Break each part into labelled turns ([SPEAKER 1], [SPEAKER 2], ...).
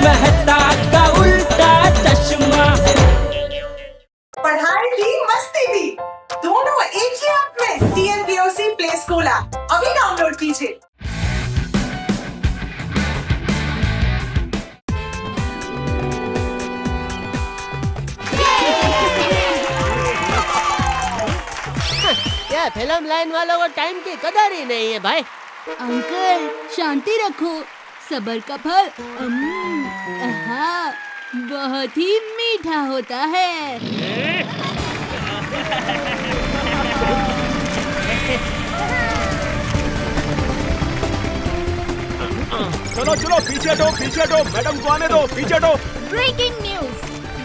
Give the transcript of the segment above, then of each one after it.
[SPEAKER 1] मेहता का उल्टा चश्मा।
[SPEAKER 2] पढ़ाई भी मस्ती भी दोनों एक ही ऐप में। TNPOC प्ले स्कूल ऐप अभी डाउनलोड कीजिए।
[SPEAKER 3] क्या फिल्म लाइन वालों को टाइम की कदर ही नहीं है भाई।
[SPEAKER 4] अंकल शांति रखो, सबर का फल बहुत ही मीठा होता है।
[SPEAKER 5] चलो चलो पीछे हटो, मैडम को आने दो, पीछे हटो।
[SPEAKER 6] ब्रेकिंग न्यूज,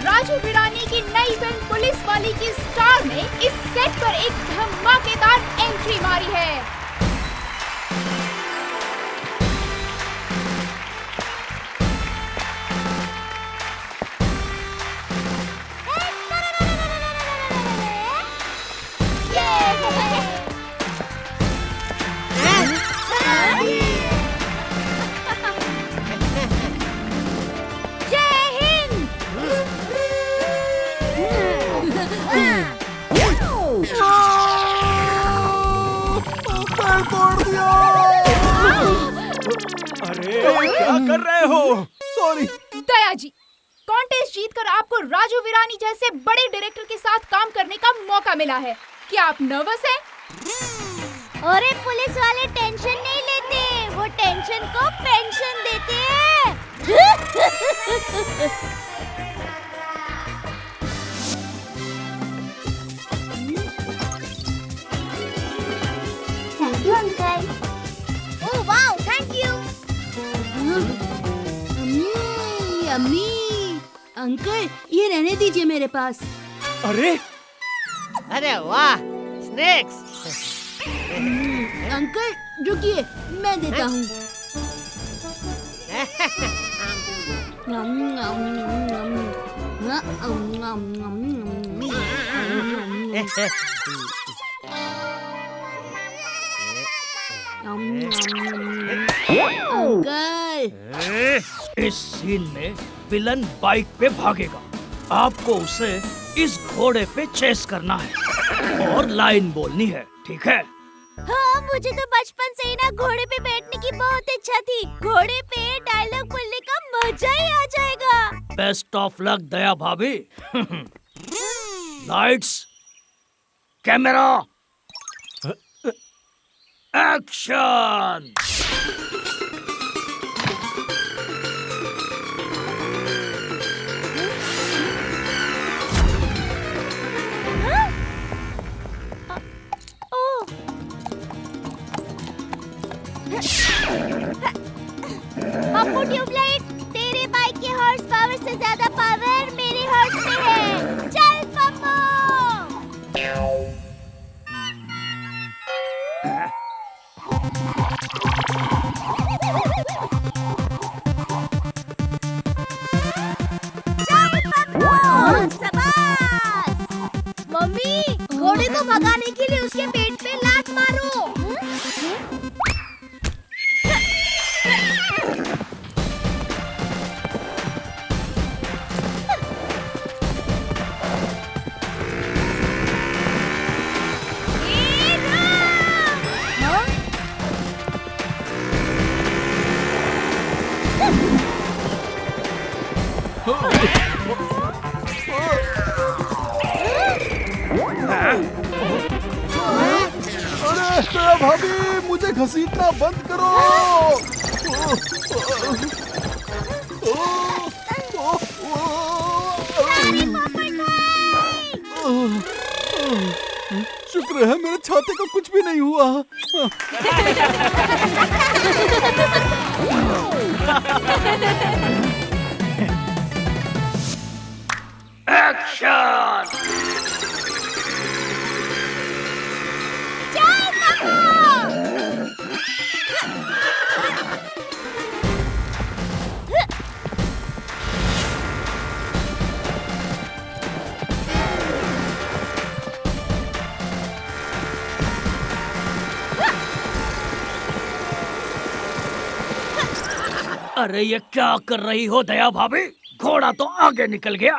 [SPEAKER 6] राजू वीरानी की नई फिल्म पुलिस वाली की स्टार ने इस सेट पर एक धमाकेदार एंट्री मारी है।
[SPEAKER 5] अरे क्या कर रहे हो? सॉरी।
[SPEAKER 6] दया जी, कॉन्टेस्ट जीतकर आपको राजू वीरानी जैसे बड़े डायरेक्टर के साथ काम करने का मौका मिला है। क्या आप नर्वस हैं?
[SPEAKER 7] अरे पुलिस वाले टेंशन नहीं लेते, वो टेंशन को पेंशन देते हैं। Thank you uncle. Oh wow, thank you.
[SPEAKER 4] Yummy. Uncle ये रहने दीजिए मेरे पास।
[SPEAKER 5] अरे
[SPEAKER 3] वाह, स्नैक्स।
[SPEAKER 4] अंकल रुकिए, मैं देता हूँ। अंकल
[SPEAKER 1] इस सीन में विलन बाइक पे भागेगा, आपको उसे इस घोड़े पे चेस करना है और लाइन बोलनी है, ठीक है?
[SPEAKER 7] हाँ, मुझे तो बचपन से ही ना घोड़े पे बैठने की बहुत इच्छा थी। घोड़े पे डायलॉग बोलने का मजा ही आ जाएगा।
[SPEAKER 1] Best of luck Daya Bhabhi. Lights, camera, action.
[SPEAKER 7] Pappu tubelight, तेरे बाइक के हॉर्स पावर से ज्यादा पावर मेरे हॉर्स में है। चल पप्पू। चल पप्पू, शाबाश। मम्मी, घोड़े को भगाने के लिए उसके पेट पे लात मारो।
[SPEAKER 5] अरे दया भाभी, मुझे घसीटना बंद करो। शुक्र है मेरे छाते को कुछ भी नहीं हुआ।
[SPEAKER 1] एक्शन। अरे ये क्या कर रही हो दया भाभी? घोड़ा तो आगे निकल गया।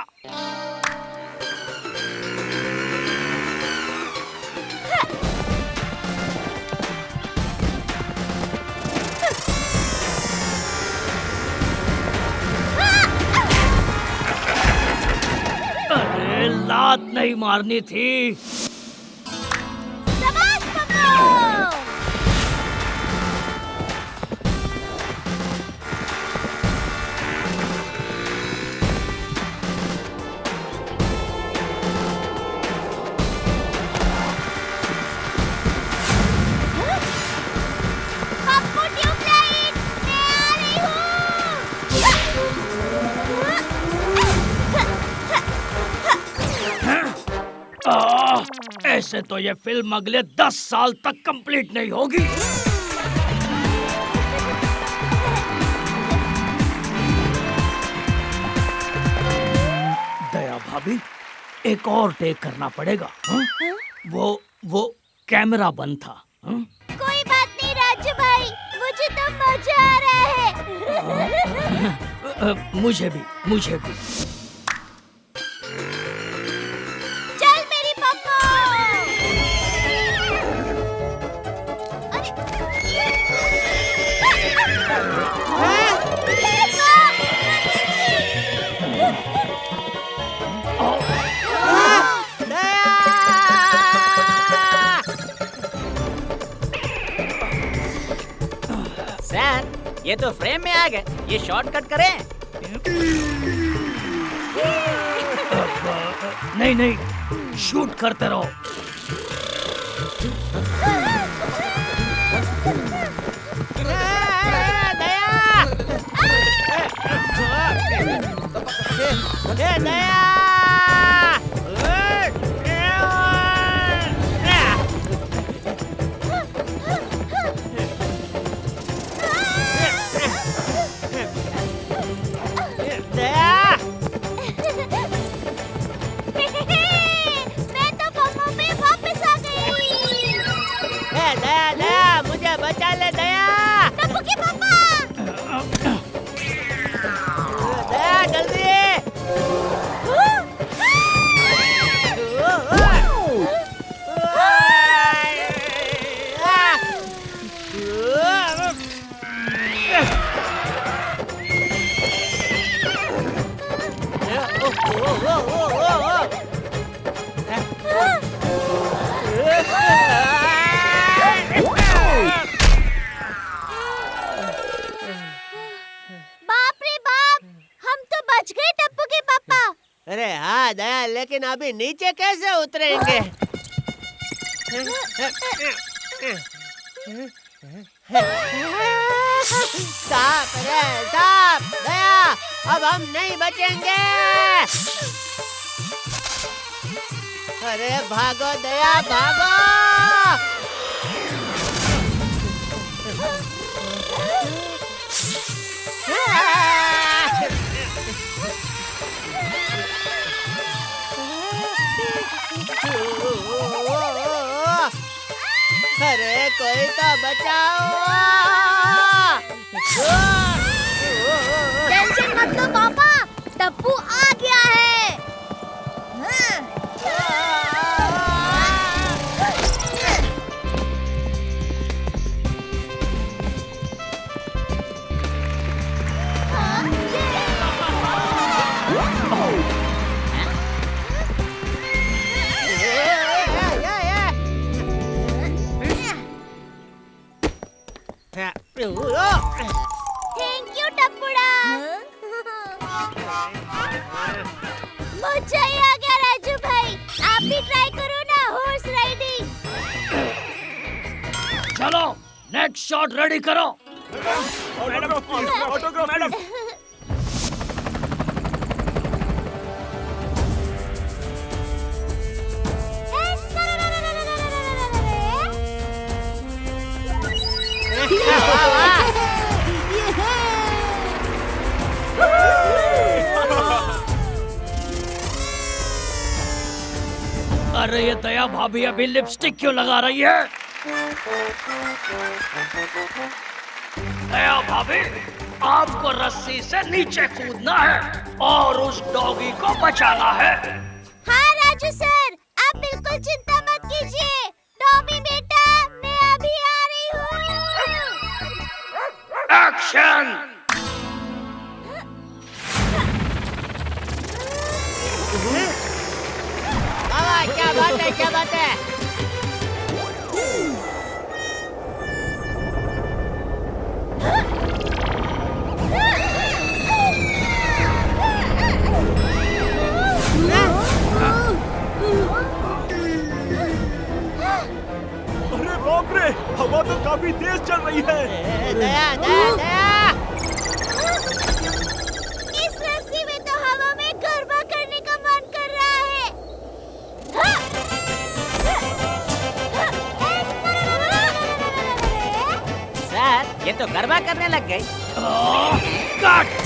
[SPEAKER 1] अरे लात नहीं मारनी थी।
[SPEAKER 7] शाबाश पप्पू। पप्पू ट्यूबलाइट, मैं आ रही हूँ।
[SPEAKER 1] ऐसे तो ये फिल्म अगले 10 साल तक कंप्लीट नहीं होगी। दया भाभी, एक और टेक करना पड़ेगा। हाँ? वो कैमरा बंद था। हाँ?
[SPEAKER 7] कोई बात नहीं राजू भाई, मुझे तो मजा आ रहा है।
[SPEAKER 1] मुझे भी।
[SPEAKER 7] चल मेरी पप्पू। अरे
[SPEAKER 3] सर, ये तो फ्रेम में आ गए। ये शॉर्टकट करें?
[SPEAKER 1] नहीं, शूट करते रहो।
[SPEAKER 7] मैं तो पप्पू पे वापस आ गई।
[SPEAKER 3] दया, मुझे बचा ले दया।
[SPEAKER 7] टप्पू के पापा।
[SPEAKER 3] दया जल्दी।
[SPEAKER 7] बाप रे बाप, हम तो बच गए टप्पू के पापा।
[SPEAKER 3] अरे हाँ दया, लेकिन अभी नीचे कैसे उतरेंगे? साफ दया, अब हम नहीं बचेंगे। अरे भागो दया, भागो। अरे कोई तो बचाओ।
[SPEAKER 7] टेंशन मत लो पापा, टप्पू आ गया है। थैंक यू टप्पूड़ा। मजा ही आ गया राजू भाई, आप भी ट्राई करो ना हॉर्स राइडिंग।
[SPEAKER 1] चलो नेक्स्ट शॉट रेडी करो।
[SPEAKER 5] ऑटोग्राफ।
[SPEAKER 1] अरे ये दया भाभी अभी लिपस्टिक क्यों लगा रही है? दया भाभी आपको रस्सी से नीचे कूदना है और उस डॉगी को बचाना है।
[SPEAKER 7] हाँ राजू सर, आप बिल्कुल चिंता मत कीजिए। टॉमी बेटा, मैं अभी आ रही हूँ।
[SPEAKER 1] एक्शन।
[SPEAKER 3] क्या बात है, क्या बात है?
[SPEAKER 5] अरे बाप रे, हवा तो काफी तेज चल रही है।
[SPEAKER 3] दया, दया, दया।
[SPEAKER 7] इस रस्सी में तो हवा में गरबा करने का मन कर रहा है।
[SPEAKER 3] सर, ये तो गरबा करने लग गई।
[SPEAKER 1] कट।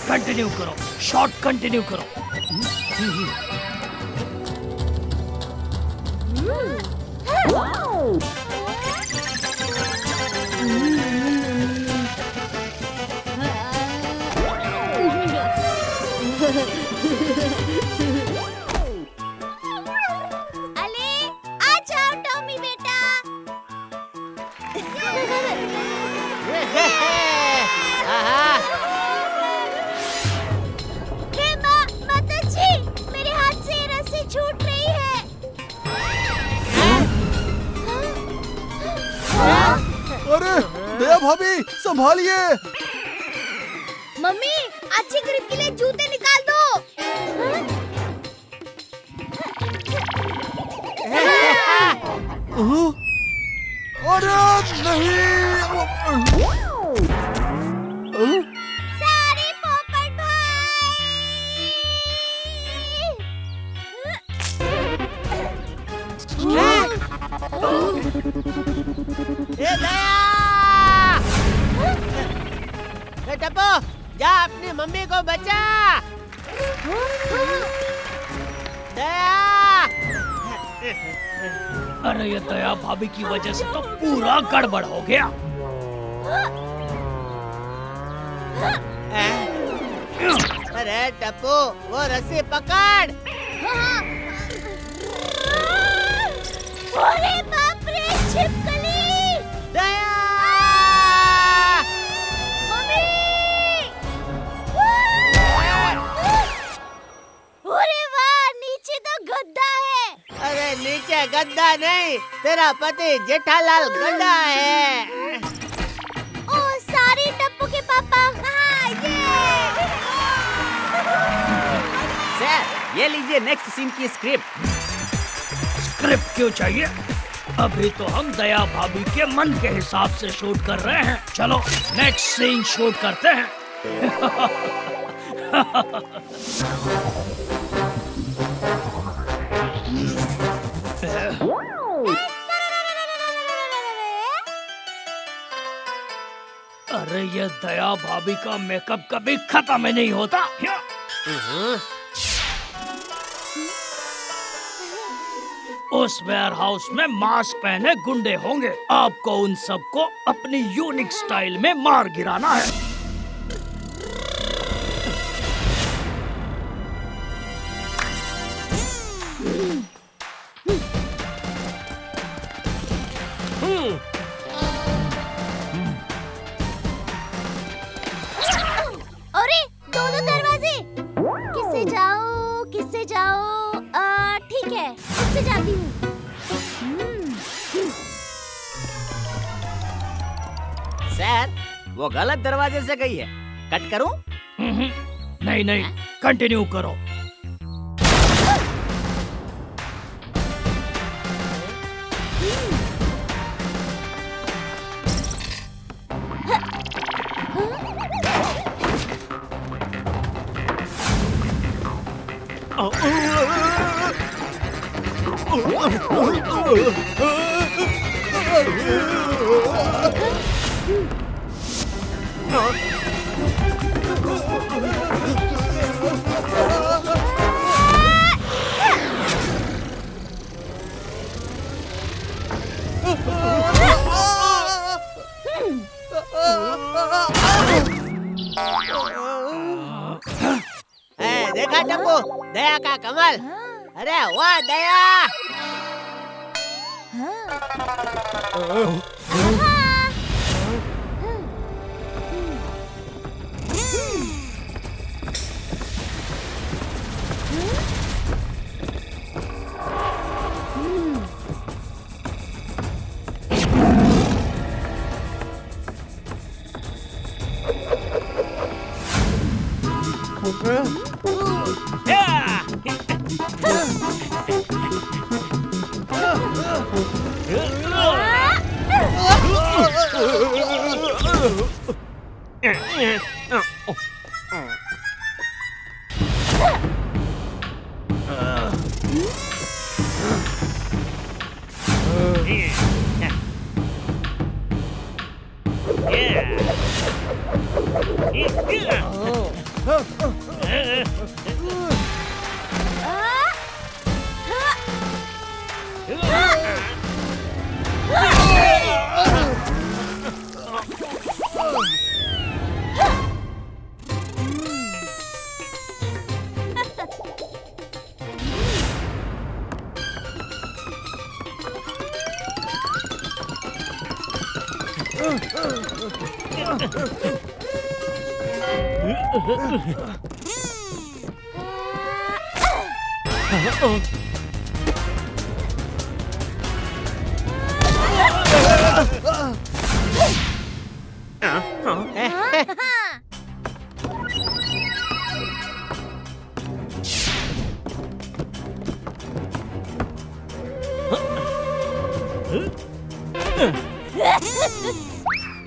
[SPEAKER 1] कंटिन्यू करो, शॉट कंटिन्यू करो।
[SPEAKER 7] अले, आ जाओ टॉमी बेटा। हे माँ, माता जी, मेरे हाथ से ये रस्सी छूट रही है।
[SPEAKER 5] अरे दया भाभी, संभालिए।
[SPEAKER 7] मम्मी, अच्छी ग्रिप के लिए जूते निकाल दो।
[SPEAKER 5] अरे नहीं।
[SPEAKER 7] सारी पोपट भाई।
[SPEAKER 3] ए दया! ए टप्पू, जा अपनी मम्मी को बचा। दया!
[SPEAKER 1] अरे ये दया भाभी की वजह से तो पूरा गड़बड़ हो गया।
[SPEAKER 3] अरे टप्पू, वो रस्सी पकड़।
[SPEAKER 7] अरे बाप रे, छिपकली।
[SPEAKER 3] दया!
[SPEAKER 7] मम्मी! अरे वाह, नीचे तो गद्दा है।
[SPEAKER 3] अरे नीचे गद्दा नहीं, तेरा पति जेठालाल गद्दा है।
[SPEAKER 7] ओ सारी टप्पू के पापा। हाँ, ये।
[SPEAKER 3] सर, ये लीजिए नेक्स्ट सीन की स्क्रिप्ट।
[SPEAKER 1] स्क्रिप्ट क्यों चाहिए? अभी तो हम दया भाभी के मन के हिसाब से शूट कर रहे हैं। चलो नेक्स्ट सीन शूट करते हैं। अरे ये दया भाभी का मेकअप कभी खत्म ही नहीं होता। उस वेयर हाउस में मास्क पहने गुंडे होंगे। आपको उन सबको अपनी यूनिक स्टाइल में मार गिराना है।
[SPEAKER 7] अरे दोनों दरवाजे। किससे जाऊं, किससे जाऊं? ठीक है, इससे जाती हूँ।
[SPEAKER 3] सर, वो गलत दरवाजे से गई है। कट करूं?
[SPEAKER 1] नहीं नहीं, कंटिन्यू करो।
[SPEAKER 3] देखा टप्पू, दया का कमाल। अरे वाह दया।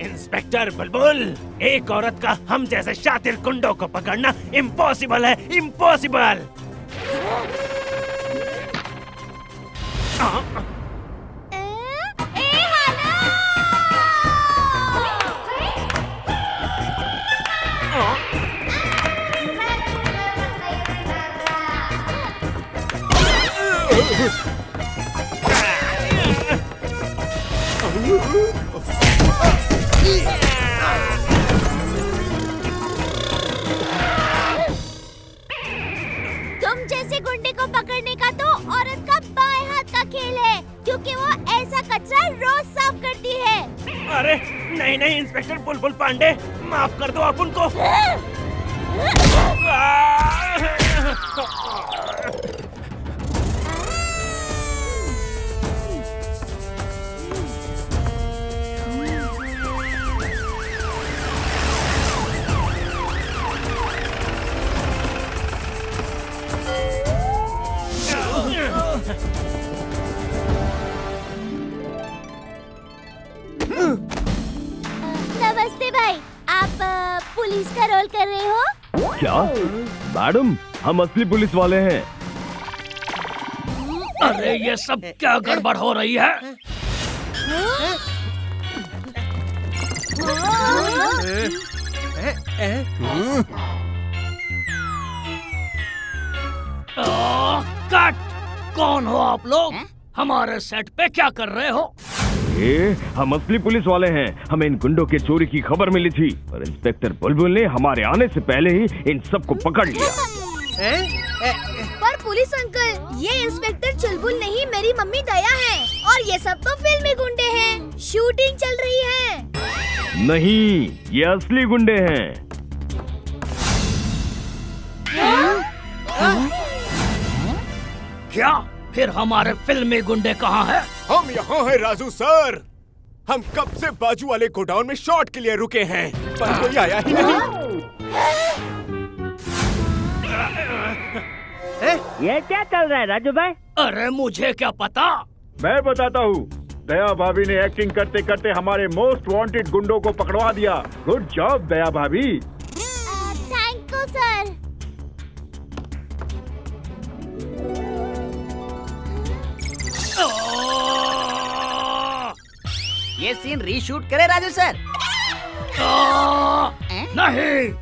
[SPEAKER 8] इंस्पेक्टर बुलबुल, एक औरत का हम जैसे शातिर गुंडों को पकड़ना इम्पॉसिबल है, इम्पॉसिबल।
[SPEAKER 7] तुम जैसे गुंडे को पकड़ने का तो औरत का बाएं हाथ का खेल है, क्योंकि वो ऐसा कचरा रोज साफ करती है।
[SPEAKER 8] अरे नहीं नहीं इंस्पेक्टर बुलबुल पांडे, माफ कर दो आप उनको।
[SPEAKER 7] नमस्ते भाई, आप पुलिस का रोल कर रहे हो?
[SPEAKER 5] क्या मैडम, हम असली पुलिस वाले हैं।
[SPEAKER 1] अरे ये सब क्या गड़बड़ हो रही है? कट! कौन हो आप लोग? हमारे सेट पे क्या कर रहे हो?
[SPEAKER 5] ये हम असली पुलिस वाले हैं। हमें इन गुंडों के चोरी की खबर मिली थी और इंस्पेक्टर बुलबुल ने हमारे आने से पहले ही इन सबको पकड़ लिया।
[SPEAKER 7] पर पुलिस अंकल, ये इंस्पेक्टर चुलबुल नहीं, मेरी मम्मी दया है, और ये सब तो फिल्मी गुंडे हैं। शूटिंग चल रही है।
[SPEAKER 5] नहीं, ये असली गुंडे हैं।
[SPEAKER 1] क्या? फिर हमारे फिल्मी गुंडे कहाँ हैं?
[SPEAKER 9] हम यहाँ हैं राजू सर। हम कब से बाजू वाले गोडाउन में शॉट के लिए रुके हैं, पर कोई आया ही नहीं।
[SPEAKER 3] ये क्या चल रहा है राजू भाई?
[SPEAKER 1] अरे मुझे क्या पता।
[SPEAKER 10] मैं बताता हूँ। दया भाभी ने एक्टिंग करते करते हमारे मोस्ट वांटेड गुंडों को पकड़वा दिया। गुड जॉब दया भाभी।
[SPEAKER 7] Thank you sir.
[SPEAKER 3] ये सीन रीशूट करे राजू सर?
[SPEAKER 1] नहीं,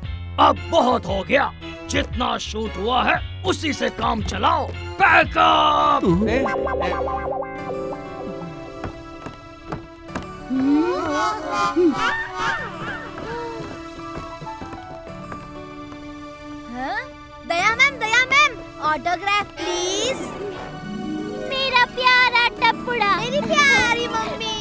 [SPEAKER 1] अब बहुत हो गया। जितना शूट हुआ है उसी से काम चलाओ। बैकअप!
[SPEAKER 7] हाँ? दया मैम, ऑटोग्राफ प्लीज। मेरा प्यारा टप्पुड़ा, मेरी प्यारी मम्मी।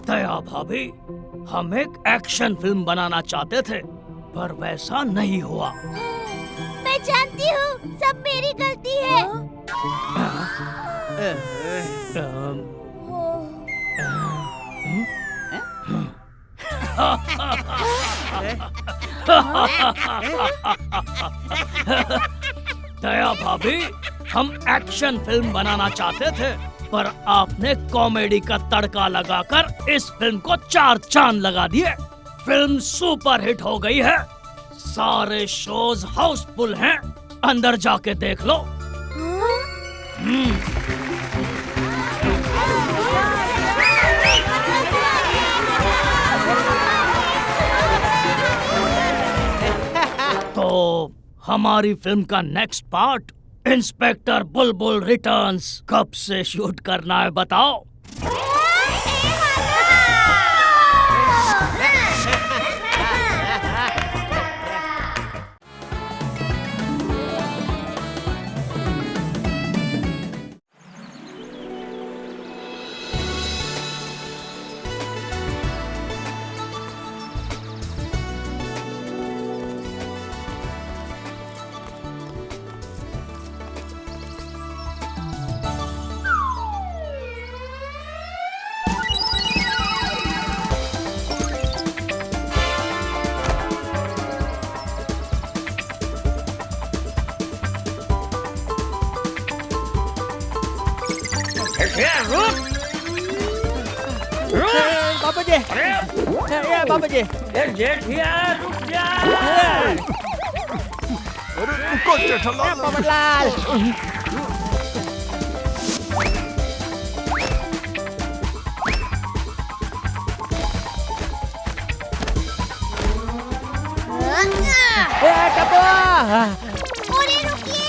[SPEAKER 1] दया भाभी, हम एक एक्शन फिल्म बनाना चाहते थे, पर वैसा नहीं हुआ।
[SPEAKER 7] मैं जानती हूँ, सब मेरी गलती है।
[SPEAKER 1] दया भाभी, हम एक्शन फिल्म बनाना चाहते थे, पर आपने कॉमेडी का तड़का लगाकर इस फिल्म को 4 चांद लगा दिए। फिल्म सुपर हिट हो गई है, सारे शोज हाउसफुल हैं, अंदर जाके देख लो। तो हमारी फिल्म का नेक्स्ट पार्ट इंस्पेक्टर बुलबुल रिटर्न्स कब से शूट करना है बताओ?
[SPEAKER 3] बाबा जी, बाबा जी,
[SPEAKER 1] जेठिया रुक जा।
[SPEAKER 3] बाबूलाल।
[SPEAKER 7] अरे रुकिए।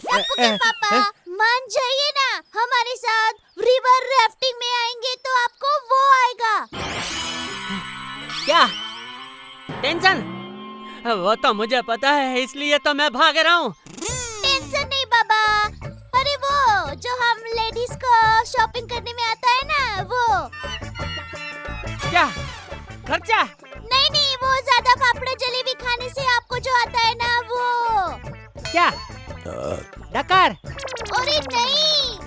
[SPEAKER 7] टप्पू के पापा, मान जाइए ना, हमारे साथ रिवर राफ्टिंग में आएंगे तो आपको वो आएगा।
[SPEAKER 3] क्या टेंशन? वो तो मुझे पता है, इसलिए तो मैं भाग रहा हूँ।
[SPEAKER 7] टेंशन नहीं बाबा, अरे वो जो हम लेडीज को शॉपिंग करने में आता है ना, वो।
[SPEAKER 3] क्या खर्चा?
[SPEAKER 7] नहीं, वो ज्यादा फाफड़े जलेबी खाने से आपको जो आता है ना, वो।
[SPEAKER 3] क्या डकार?
[SPEAKER 7] अरे नहीं।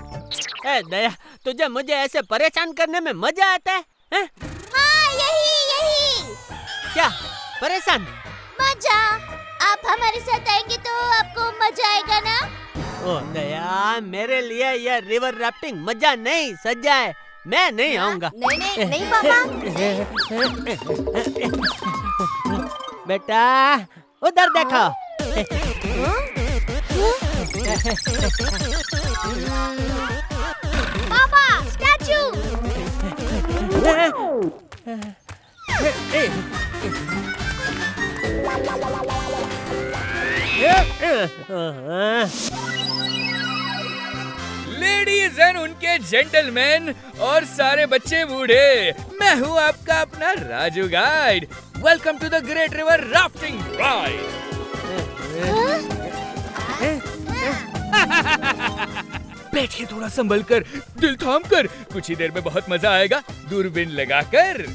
[SPEAKER 3] ए दया, तुझे मुझे ऐसे परेशान करने में मजा आता है?
[SPEAKER 7] हाँ, यही।
[SPEAKER 3] क्या परेशान?
[SPEAKER 7] मजा। आप हमारे साथ आएंगे तो आपको मजा आएगा ना?
[SPEAKER 3] ओ दया, मेरे लिए यह रिवर राफ्टिंग मजा नहीं, सजा है। मैं नहीं आऊंगा।
[SPEAKER 7] नहीं पापा।
[SPEAKER 3] बेटा उधर देखो।
[SPEAKER 7] पापा, स्टैचू।
[SPEAKER 11] लेडीज एंड उनके जेंटलमैन और सारे बच्चे बूढ़े, मैं हूँ आपका अपना Raju guide. Welcome to the great river rafting ride. बैठिए थोड़ा संभल कर, दिल थाम कर, कुछ ही देर में बहुत मजा आएगा, दूरबीन लगाकर।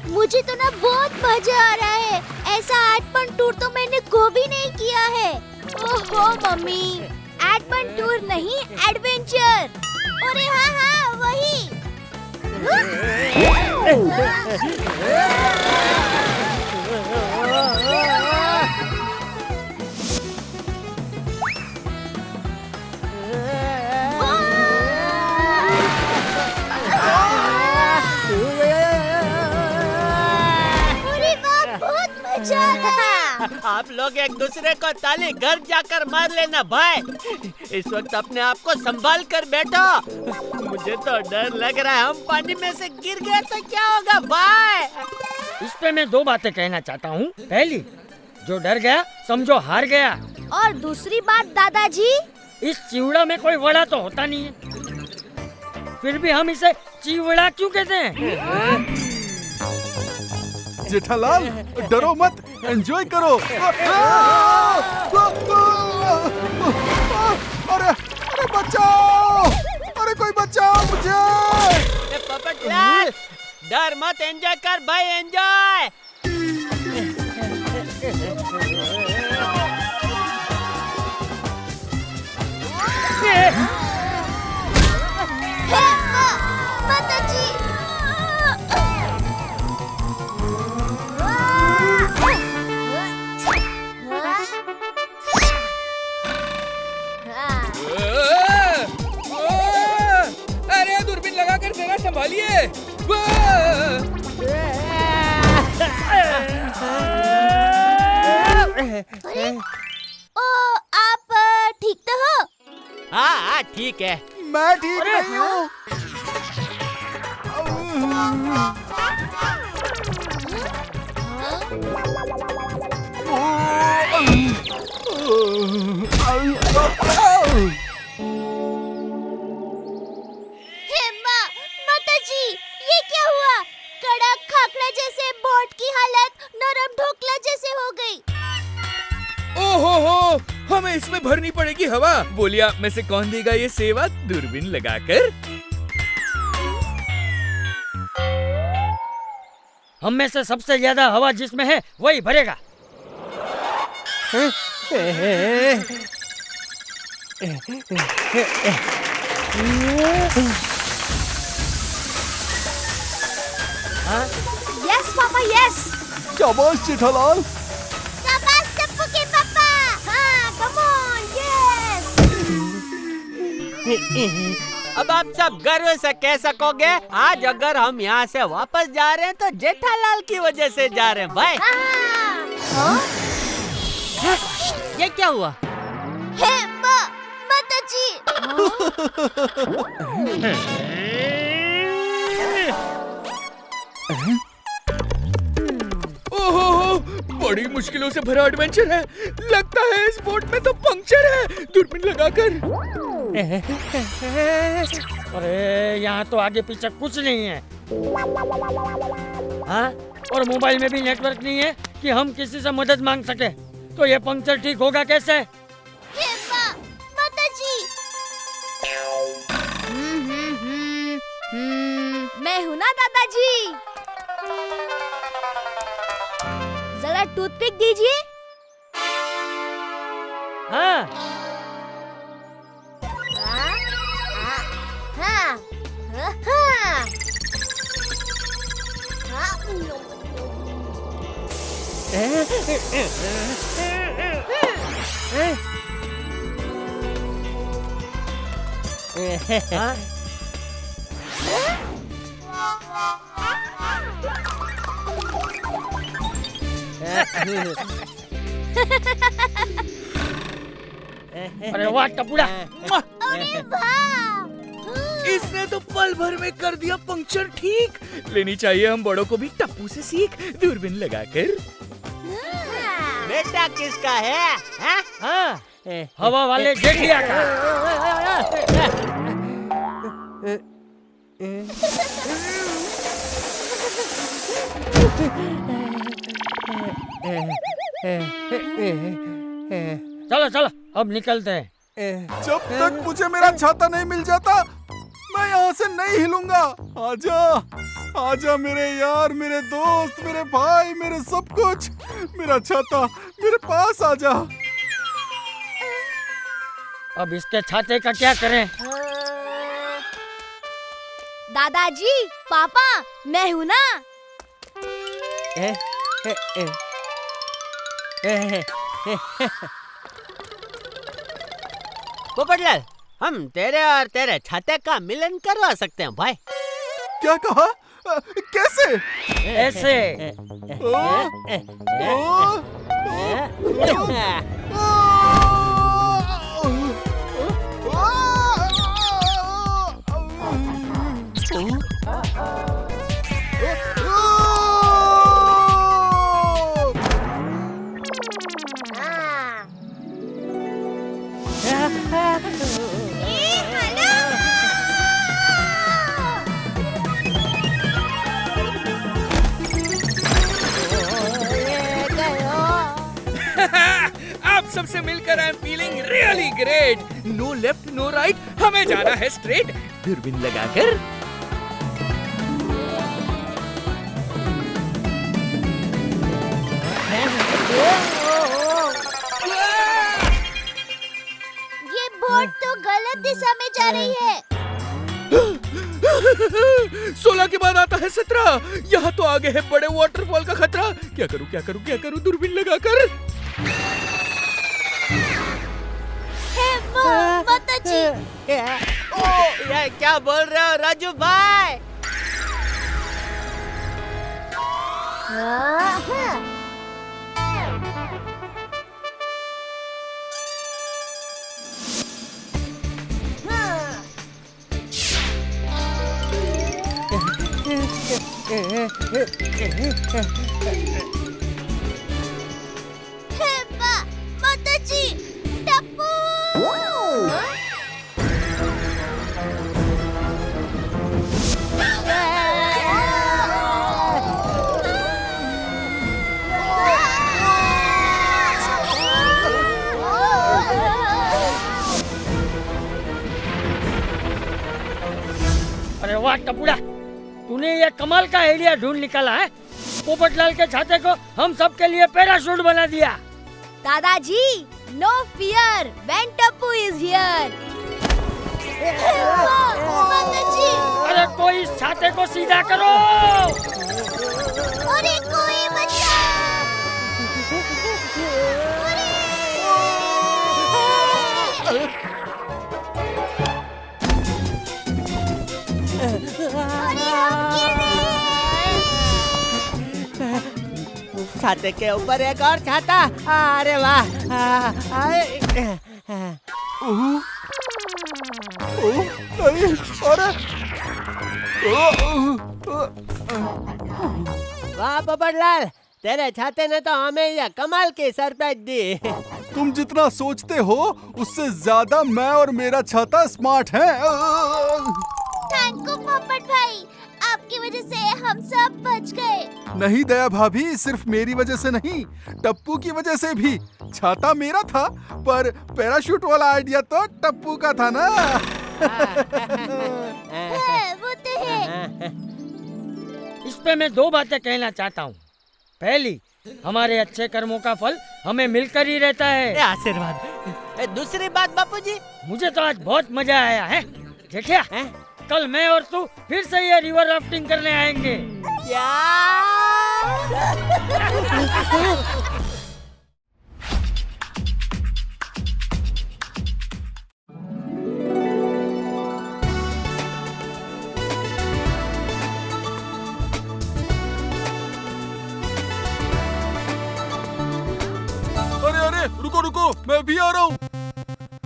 [SPEAKER 7] मुझे तो ना बहुत मजा आ रहा है। ऐसा 8 टूर तो मैंने कभी नहीं किया है। ओहो मम्मी, 8 टूर नहीं, एडवेंचर। अरे हाँ, वही।
[SPEAKER 3] आप लोग एक दूसरे को ताली घर जाकर मार लेना भाई। इस वक्त अपने आप को संभाल कर बैठो। मुझे तो डर लग रहा है, हम पानी में से गिर गए तो क्या होगा भाई?
[SPEAKER 1] इस पे मैं 2 बातें कहना चाहता हूँ। पहली, जो डर गया समझो हार गया।
[SPEAKER 7] और दूसरी बात दादाजी,
[SPEAKER 1] इस चिवड़ा में कोई वड़ा तो होता नहीं है, फिर भी हम इसे चिवड़ा क्यों कहते हैं?
[SPEAKER 12] जेठालाल डरो मत, एंजॉय करो। अरे अरे बचाओ, अरे कोई बचाओ मुझे।
[SPEAKER 3] पोपटलाल डर मत, एंजॉय कर भाई, एंजॉय।
[SPEAKER 7] माताजी,
[SPEAKER 11] अरे दूरबीन लगाकर जरा संभालिए।
[SPEAKER 7] ओ आप ठीक तो हो?
[SPEAKER 3] हाँ ठीक है।
[SPEAKER 12] मैं ठीक नहीं हूँ।
[SPEAKER 7] माताजी, ये क्या हुआ? कड़क खाकड़ा जैसे बोट की हालत नरम ढोकला जैसे हो गई।
[SPEAKER 11] ओहो, हमें इसमें भरनी पड़ेगी हवा। बोलिए आप में से कौन देगा ये सेवा दूरबीन लगाकर?
[SPEAKER 1] हम में से सबसे ज्यादा हवा जिसमें है वही भरेगा।
[SPEAKER 7] Yes papa, yes.
[SPEAKER 12] शाबाश जेठालाल।
[SPEAKER 7] शाबाश टप्पू के पापा। हाँ, कम ऑन, यस।
[SPEAKER 3] अब आप सब गर्व से कह सकोगे, आज अगर हम यहाँ से वापस जा रहे हैं तो जेठालाल की वजह से जा रहे हैं भाई।
[SPEAKER 7] हाँ?
[SPEAKER 3] ये क्या हुआ?
[SPEAKER 7] हे माताजी।
[SPEAKER 11] ओहो, बड़ी मुश्किलों से भरा एडवेंचर है। लगता है इस बोट में तो पंक्चर है। दूरबीन लगाकर।
[SPEAKER 1] अरे यहाँ तो आगे पीछे कुछ नहीं है। हाँ? और मोबाइल में भी नेटवर्क नहीं है कि हम किसी से मदद मांग सके। तो ये पंक्चर ठीक होगा कैसे?
[SPEAKER 7] माताजी। मैं हूँ ना दादाजी। जरा टूथपिक दीजिए।
[SPEAKER 1] हाँ।
[SPEAKER 7] हाँ।
[SPEAKER 3] हाँ?
[SPEAKER 1] अरे वाह टपुड़ा।
[SPEAKER 11] इसने तो पल भर में कर दिया पंक्चर ठीक। लेनी चाहिए हम बड़ों को भी टप्पू से सीख, दूरबीन लगाकर।
[SPEAKER 3] बेटा किसका है?
[SPEAKER 1] हाँ, हवा वाले जेठिया का। चलो चलो अब निकलते हैं।
[SPEAKER 12] जब तक मुझे मेरा छाता नहीं मिल जाता मैं यहाँ से नहीं हिलूंगा। आजा आजा मेरे यार, मेरे दोस्त, मेरे भाई, मेरे सब कुछ, मेरा छाता मेरे पास आजा।
[SPEAKER 1] अब इसके छाते का क्या करें?
[SPEAKER 7] दादाजी, पापा, मैं हूँ ना।
[SPEAKER 3] पोपटलाल, हम तेरे और तेरे छाते का मिलन करवा सकते हैं भाई।
[SPEAKER 12] क्या कहा? कैसे?
[SPEAKER 1] ऐसे।
[SPEAKER 11] आप सबसे मिलकर I am feeling really great. No left no right, हमें जाना है स्ट्रेट दूरबीन लगाकर।
[SPEAKER 7] ये बोट तो गलत दिशा में जा रही है।
[SPEAKER 11] 16 के बाद आता है 17। यहाँ तो आगे है बड़े वाटरफॉल का खतरा। क्या करूँ क्या करूँ क्या करूँ दूरबीन लगाकर?
[SPEAKER 7] माताजी,
[SPEAKER 3] ये क्या बोल रहे हो राजू भाई?
[SPEAKER 7] माताजी, टप्पू।
[SPEAKER 1] अरे वाह टपुड़ा, तूने ये कमाल का आइडिया ढूंढ निकाला है। पोपटलाल के छाते को हम सब के लिए पैराशूट बना दिया।
[SPEAKER 7] दादाजी, no fear when Tappu is here. माताजी,
[SPEAKER 1] अरे कोई इस छाते को सीधा करो।
[SPEAKER 7] अरे कोई बचाओ।
[SPEAKER 3] छाते के ऊपर एक और छाता। अरे वाह। वाह पोपटलाल, तेरे छाते ने तो हमें यह कमाल की सरप्राइज दी।
[SPEAKER 12] तुम जितना सोचते हो उससे ज्यादा मैं और मेरा छाता स्मार्ट हैं।
[SPEAKER 7] थैंक यू पोपट भाई, आपकी वजह से हम सब बच गए।
[SPEAKER 12] नहीं दया भाभी, सिर्फ मेरी वजह से नहीं, टप्पू की वजह से भी। छाता मेरा था पर पैराशूट वाला आइडिया तो टप्पू का था ना।
[SPEAKER 7] वो तो है।
[SPEAKER 1] इस पे मैं दो बातें कहना चाहता हूँ। पहली, हमारे अच्छे कर्मों का फल हमें मिलकर ही रहता है।
[SPEAKER 3] आशीर्वाद। दूसरी बात बापूजी,
[SPEAKER 1] मुझे तो आज बहुत मजा आया है। जेठिया, कल मैं और तू फिर से ये रिवर राफ्टिंग करने आएंगे।
[SPEAKER 3] क्या?
[SPEAKER 12] अरे रुको रुको, मैं भी आ रहा हूँ।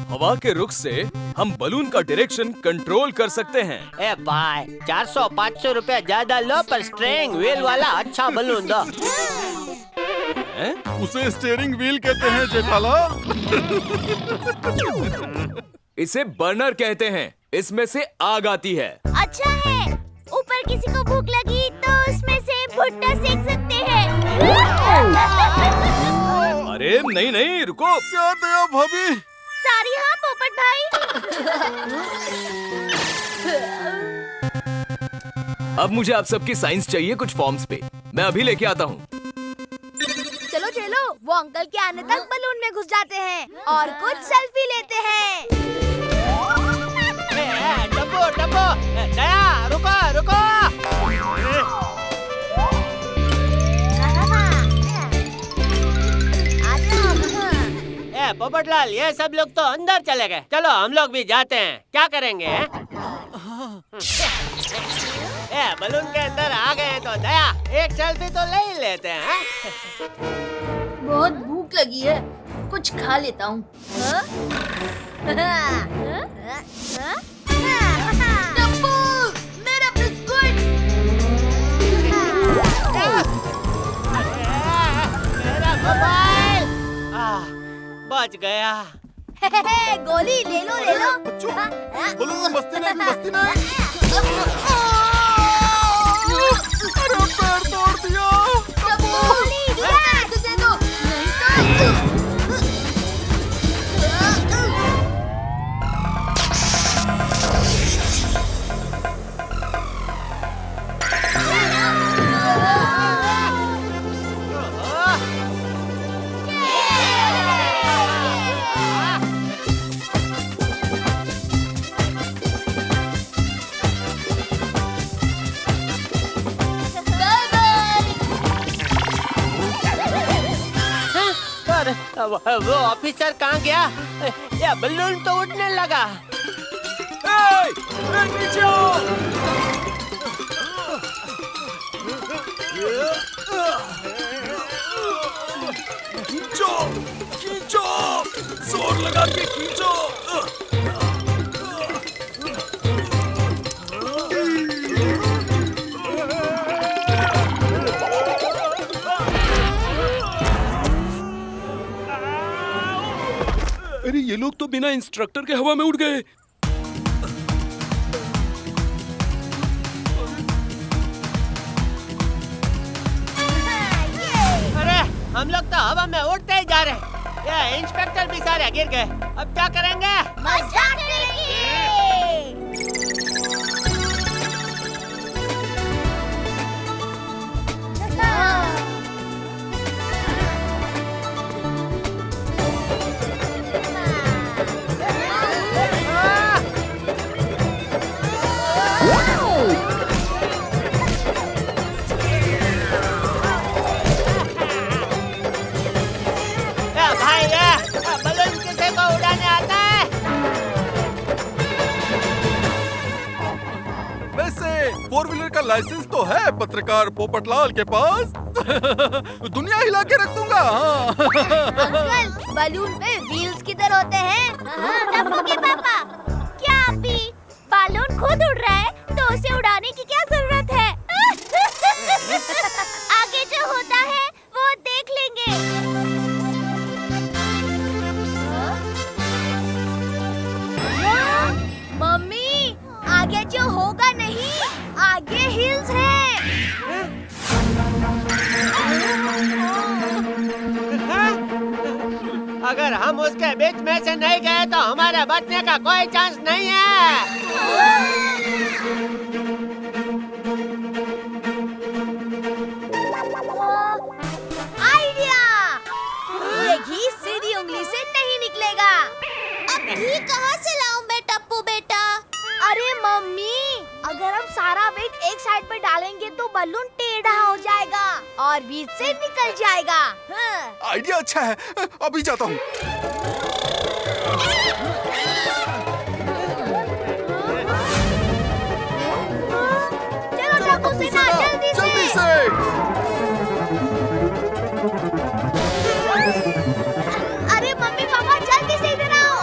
[SPEAKER 13] हवा के रुख से हम बलून का डायरेक्शन कंट्रोल कर सकते हैं।
[SPEAKER 3] ए भाई, 400-500 रुपया ज्यादा लो पर स्टीयरिंग व्हील वाला अच्छा बलून दो।
[SPEAKER 12] उसे स्टीयरिंग व्हील कहते हैं जेठालाल।
[SPEAKER 13] इसे बर्नर कहते हैं, इसमें से आग आती है।
[SPEAKER 7] अच्छा है, ऊपर किसी को भूख लगी तो उसमें से भुट्टा सेक सकते हैं।
[SPEAKER 13] अरे नहीं नहीं रुको।
[SPEAKER 12] क्या दया भाभी?
[SPEAKER 7] सॉरी हाँ पोपट भाई।
[SPEAKER 13] अब मुझे आप सबकी साइंस चाहिए कुछ फॉर्म्स पे। मैं अभी लेके आता हूँ।
[SPEAKER 7] चलो चलो, वो अंकल के आने तक बलून में घुस जाते हैं और कुछ सेल्फी लेते हैं।
[SPEAKER 3] टप्पू टप्पू, दया रुको रुको। पोपटलाल, ये सब लोग तो अंदर चले गए। चलो हम लोग भी जाते हैं। क्या करेंगे? बलून के अंदर आ गए तो दया एक सेल्फी तो ले ही लेते हैं।
[SPEAKER 4] बहुत भूख लगी है, कुछ खा लेता हूँ। टप्पू, मेरा बिस्कुट।
[SPEAKER 3] मेरा मोबाइल बच गया।
[SPEAKER 7] गोली ले लो ले लो।
[SPEAKER 12] बलून में मस्ती नहीं अरे पैर तोड़ दिया।
[SPEAKER 7] गोली दे दो, नहीं तो
[SPEAKER 3] वो ऑफिसर कहाँ गया? या बलून तो उड़ने लगा।
[SPEAKER 13] नीचे आओ। खींचो खींचो, जोर लगा के खींचो। अरे ये लोग तो बिना इंस्ट्रक्टर के हवा में उड़ गए।
[SPEAKER 3] अरे हम लोग तो हवा में उड़ते ही जा रहे। ये इंस्पेक्टर भी सारे गिर गए। अब क्या करेंगे?
[SPEAKER 7] मजाक करेंगे।
[SPEAKER 3] बलून किसी को उड़ाने आता है?
[SPEAKER 12] वैसे 4 व्हीलर का लाइसेंस तो है पत्रकार पोपटलाल के पास। दुनिया हिला के रख दूंगा।
[SPEAKER 7] अंकल, बलून पे व्हील्स किधर होते हैं? टप्पू के पापा, क्या अभी बलून खुद उड़ रहा है तो उसे उड़ाने की क्या जरूरत है? आगे जो होता है वो देख लेंगे। मम्मी, आगे जो होगा नहीं, आगे हिल्स है।
[SPEAKER 3] अगर हम उसके बीच में से नहीं गए तो हमारे बचने का कोई चांस नहीं है।
[SPEAKER 7] आइडिया! ये घी सीधी उंगली से नहीं निकलेगा। अब घी कहाँ से लाऊं मैं टप्पू बेटा? अरे मम्मी, अगर हम सारा वेट एक साइड पे डालेंगे तो बलून टेढ़ा हो जाएगा और बीच से निकल जाएगा।
[SPEAKER 12] आइडिया अच्छा है, अभी जाता हूँ।
[SPEAKER 7] चलो टप्पू सेना, जल्दी से। अरे मम्मी पापा, जल्दी से इधर आओ।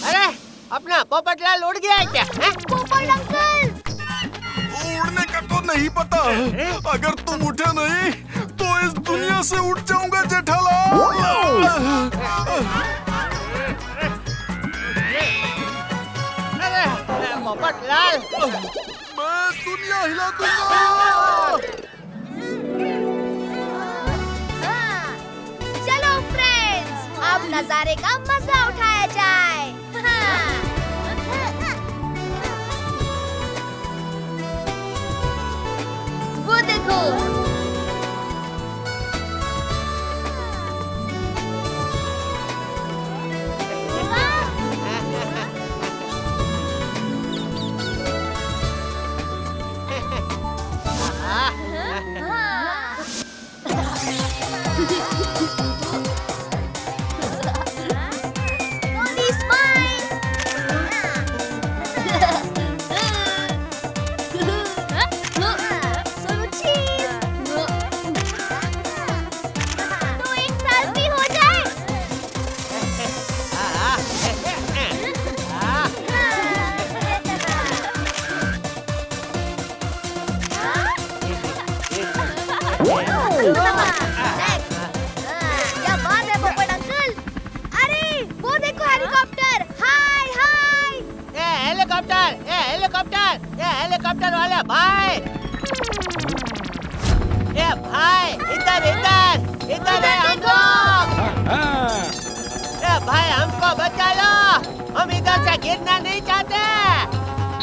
[SPEAKER 3] अरे अपना पोपटलाल उड़ गया है क्या?
[SPEAKER 7] पोपट अंकल,
[SPEAKER 12] उड़ने का तो नहीं पता। अगर तुम उठे नहीं तो इस दुनिया से उठ जाऊंगा जेठालाल।
[SPEAKER 3] अरे पोपटलाल,
[SPEAKER 12] मैं दुनिया हिला दूंगा।
[SPEAKER 7] चलो फ्रेंड्स, अब नजारे का मजा उठाया जाए। वो देखो, क्या बात है पोपट अंकल। अरे वो देखो हेलीकॉप्टर। हाय हाय।
[SPEAKER 3] ये हेलीकॉप्टर वाले भाई। ये भाई इधर है हम लोग। ये भाई हमको बचा लो, हम इधर से गिरना नहीं चाहते।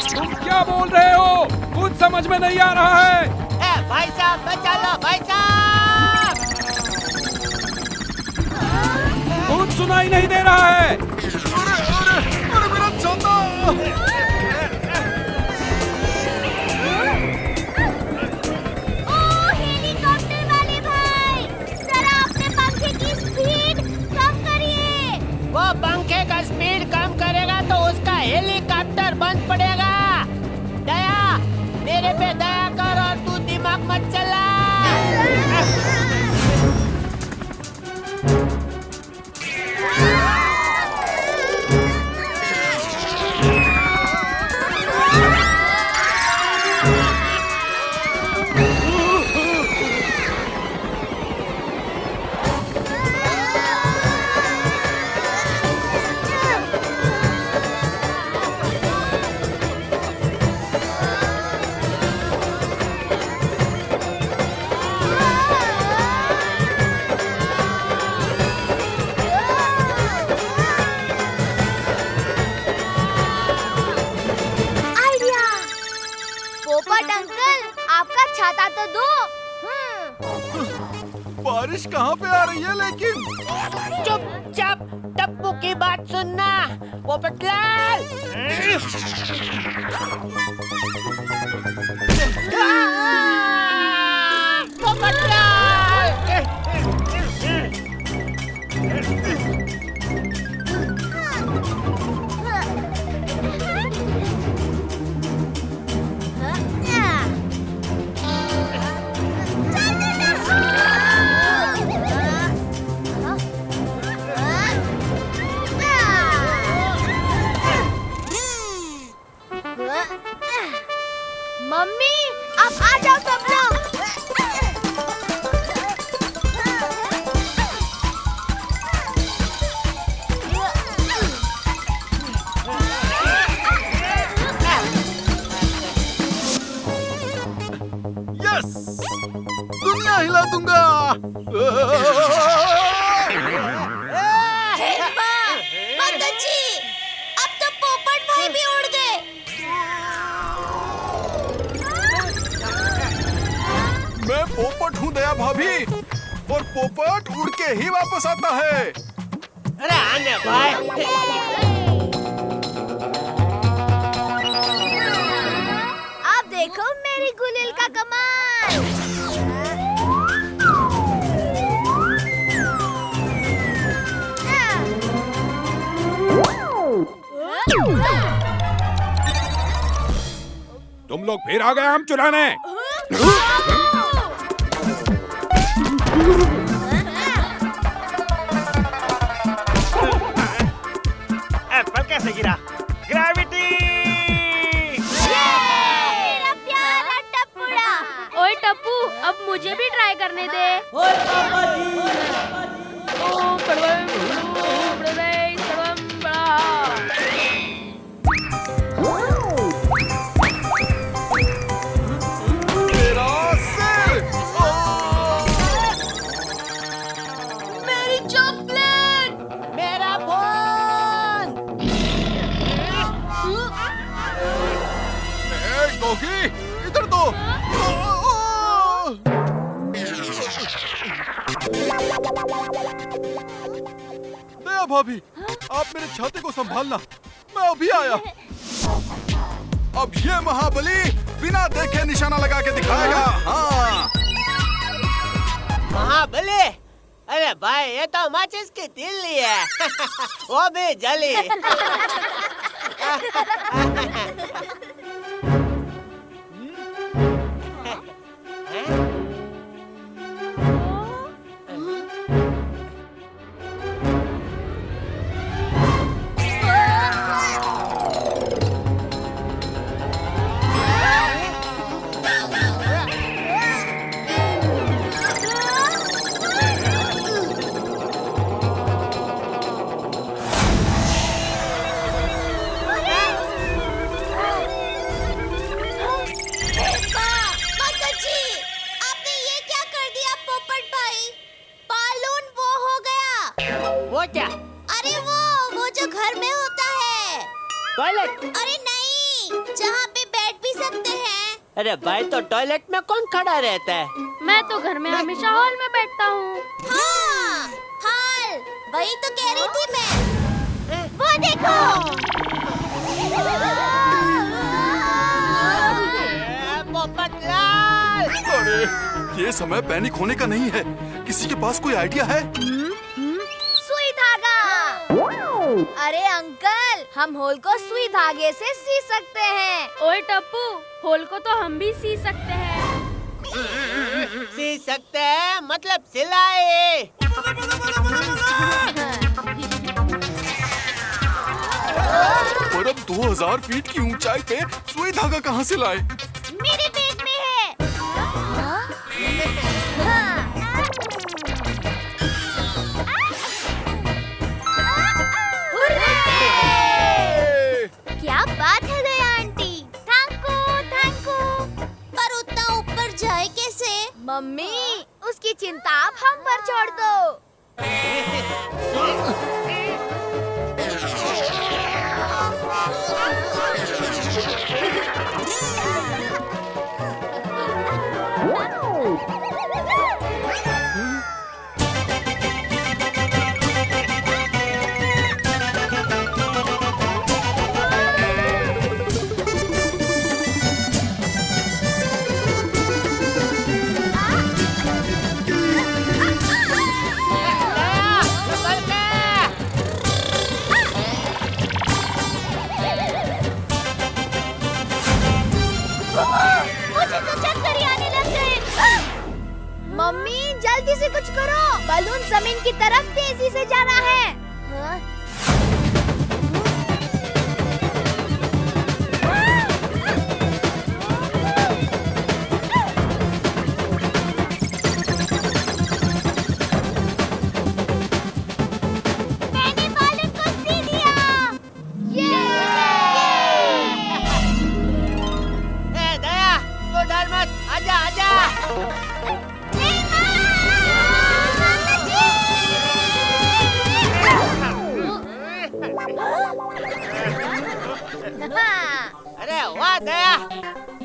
[SPEAKER 11] तुम क्या बोल रहे हो? कुछ समझ में नहीं आ रहा है।
[SPEAKER 3] भाई साहब बचा लो, भाई साहब।
[SPEAKER 11] कुछ सुनाई नहीं दे रहा है।
[SPEAKER 12] अरे मेरा छाता।
[SPEAKER 7] हेलीकॉप्टर वाले भाई, जरा अपने पंखे की स्पीड कम करिए।
[SPEAKER 3] वो पंखे का स्पीड कम करेगा तो उसका हेलीकॉप्टर बंद पड़ेगा। दया, मेरे पे दया कर और तू दिमाग मत चला।
[SPEAKER 7] पोपट अंकल, आपका छाता तो दो।
[SPEAKER 12] बारिश कहाँ पे आ रही है लेकिन?
[SPEAKER 3] चुपचाप टप्पू की बात सुनना पोपटलाल।
[SPEAKER 7] मम्मी, आप आ जाओ सब लोग।
[SPEAKER 12] यस, दुनिया हिला दूंगा।
[SPEAKER 7] बहुत अच्छी। अब तो पोपट भाई भी उड़ गए।
[SPEAKER 12] मैं पोपट हूँ दया भाभी, और पोपट उड़ के ही वापस आता है।
[SPEAKER 3] अरे आने भाई।
[SPEAKER 7] अब देखो मेरी गुलिल का कमाल।
[SPEAKER 10] तुम लोग फिर आ गए आम चुराने।
[SPEAKER 8] एप्पल कैसे गिरा? ग्रेविटी!
[SPEAKER 7] मेरा प्यारा टप्पूड़ा।
[SPEAKER 6] ओए टप्पू, अब मुझे भी ट्राई करने दे।
[SPEAKER 7] मेरी चॉकलेट।
[SPEAKER 3] मेरा फोन।
[SPEAKER 12] डॉगी, इधर दो। दया भाभी, आप मेरे छाते को संभालना, मैं अभी आया। अब ये महाबली बिना देखे निशाना लगा के दिखाएगा। हाँ।
[SPEAKER 3] महाबली? अरे भाई, ये तो माचिस की तिल्ली है। वो भी जली। टॉयलेट।
[SPEAKER 7] अरे नहीं, जहाँ पे बैठ भी सकते हैं।
[SPEAKER 3] अरे भाई, तो टॉयलेट में कौन खड़ा रहता है?
[SPEAKER 6] मैं तो घर में हमेशा हॉल में बैठता हूँ।
[SPEAKER 7] हाँ, हॉल, वही तो कह रही थी मैं। वो देखो।
[SPEAKER 3] पोपटलाल!
[SPEAKER 12] अरे ये समय पैनिक होने का नहीं है। किसी के पास कोई आइडिया है?
[SPEAKER 7] सुई धागा। अरे अंकल, हम होल को सुई धागे से सी सकते हैं।
[SPEAKER 6] ओए टप्पू, होल को तो हम भी सी सकते हैं।
[SPEAKER 3] सी सकते हैं मतलब सिलाए।
[SPEAKER 12] पर अब 2000 फीट की ऊंचाई पे सुई धागा कहाँ से लाए?
[SPEAKER 7] मेरे बैग में है। हाँ? क्या बात है दया आंटी, थैंक यू। पर उतना ऊपर जाए कैसे? मम्मी, उसकी चिंता आप हम पर छोड़ दो। मम्मी, जल्दी से कुछ करो, बलून जमीन की तरफ तेजी से जा रहा है। मैंने बलून को सी दिया।
[SPEAKER 3] ए दया, तो डर मत, आजा आजा। अरे वाह दया,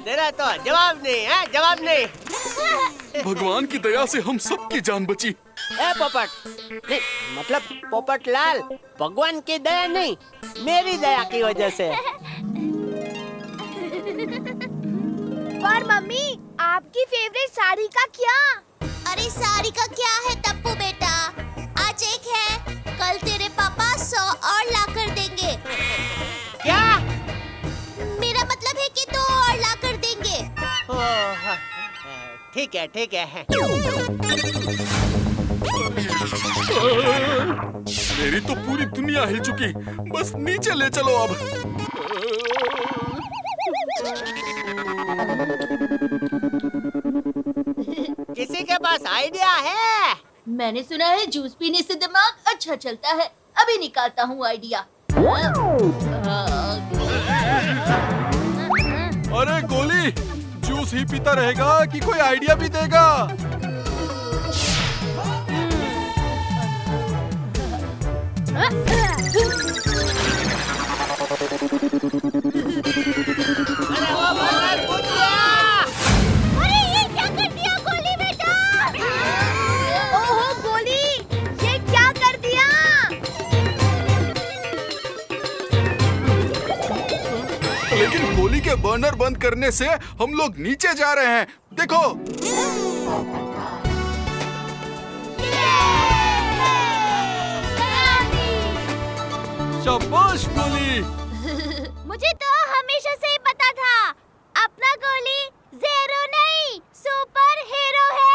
[SPEAKER 3] तेरा तो जवाब नहीं है, जवाब नहीं।
[SPEAKER 12] भगवान की दया से हम सबकी जान बची।
[SPEAKER 3] ए पोपट, नहीं मतलब पोपटलाल, भगवान की दया नहीं, मेरी दया की वजह से।
[SPEAKER 7] पर मम्मी, आपकी फेवरेट साड़ी का क्या? अरे साड़ी का क्या है टप्पू बेटा, आज एक है, कल तेरे पापा 100 और ला कर देंगे।
[SPEAKER 3] क्या?
[SPEAKER 7] मेरा मतलब है कि 2 और ला कर देंगे।
[SPEAKER 3] ठीक है ठीक है।
[SPEAKER 12] मेरी तो पूरी दुनिया हिल चुकी, बस नीचे ले चलो अब।
[SPEAKER 3] किसी के पास आइडिया है?
[SPEAKER 4] मैंने सुना है जूस पीने से दिमाग अच्छा चलता है। अभी निकालता हूँ आइडिया।
[SPEAKER 12] अरे गोली, जूस ही पीता रहेगा कि कोई आइडिया भी देगा?
[SPEAKER 7] अरे ये क्या कर दिया गोली बेटा? ओहो गोली, ये क्या कर दिया?
[SPEAKER 12] लेकिन गोली के बर्नर बंद करने से हम लोग नीचे जा रहे हैं, देखो। शाबाश गोली।
[SPEAKER 7] मुझे तो हमेशा से ही पता था, अपना गोली ज़ीरो नहीं, सुपर हीरो है।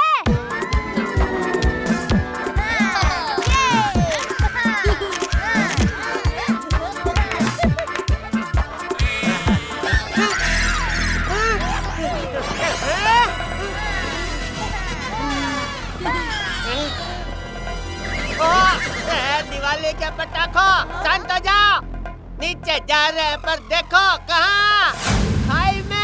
[SPEAKER 3] दिवाली के पटाखों, शांत हो जाओ। नीचे जा रहे हैं पर देखो कहाँ? खाई में।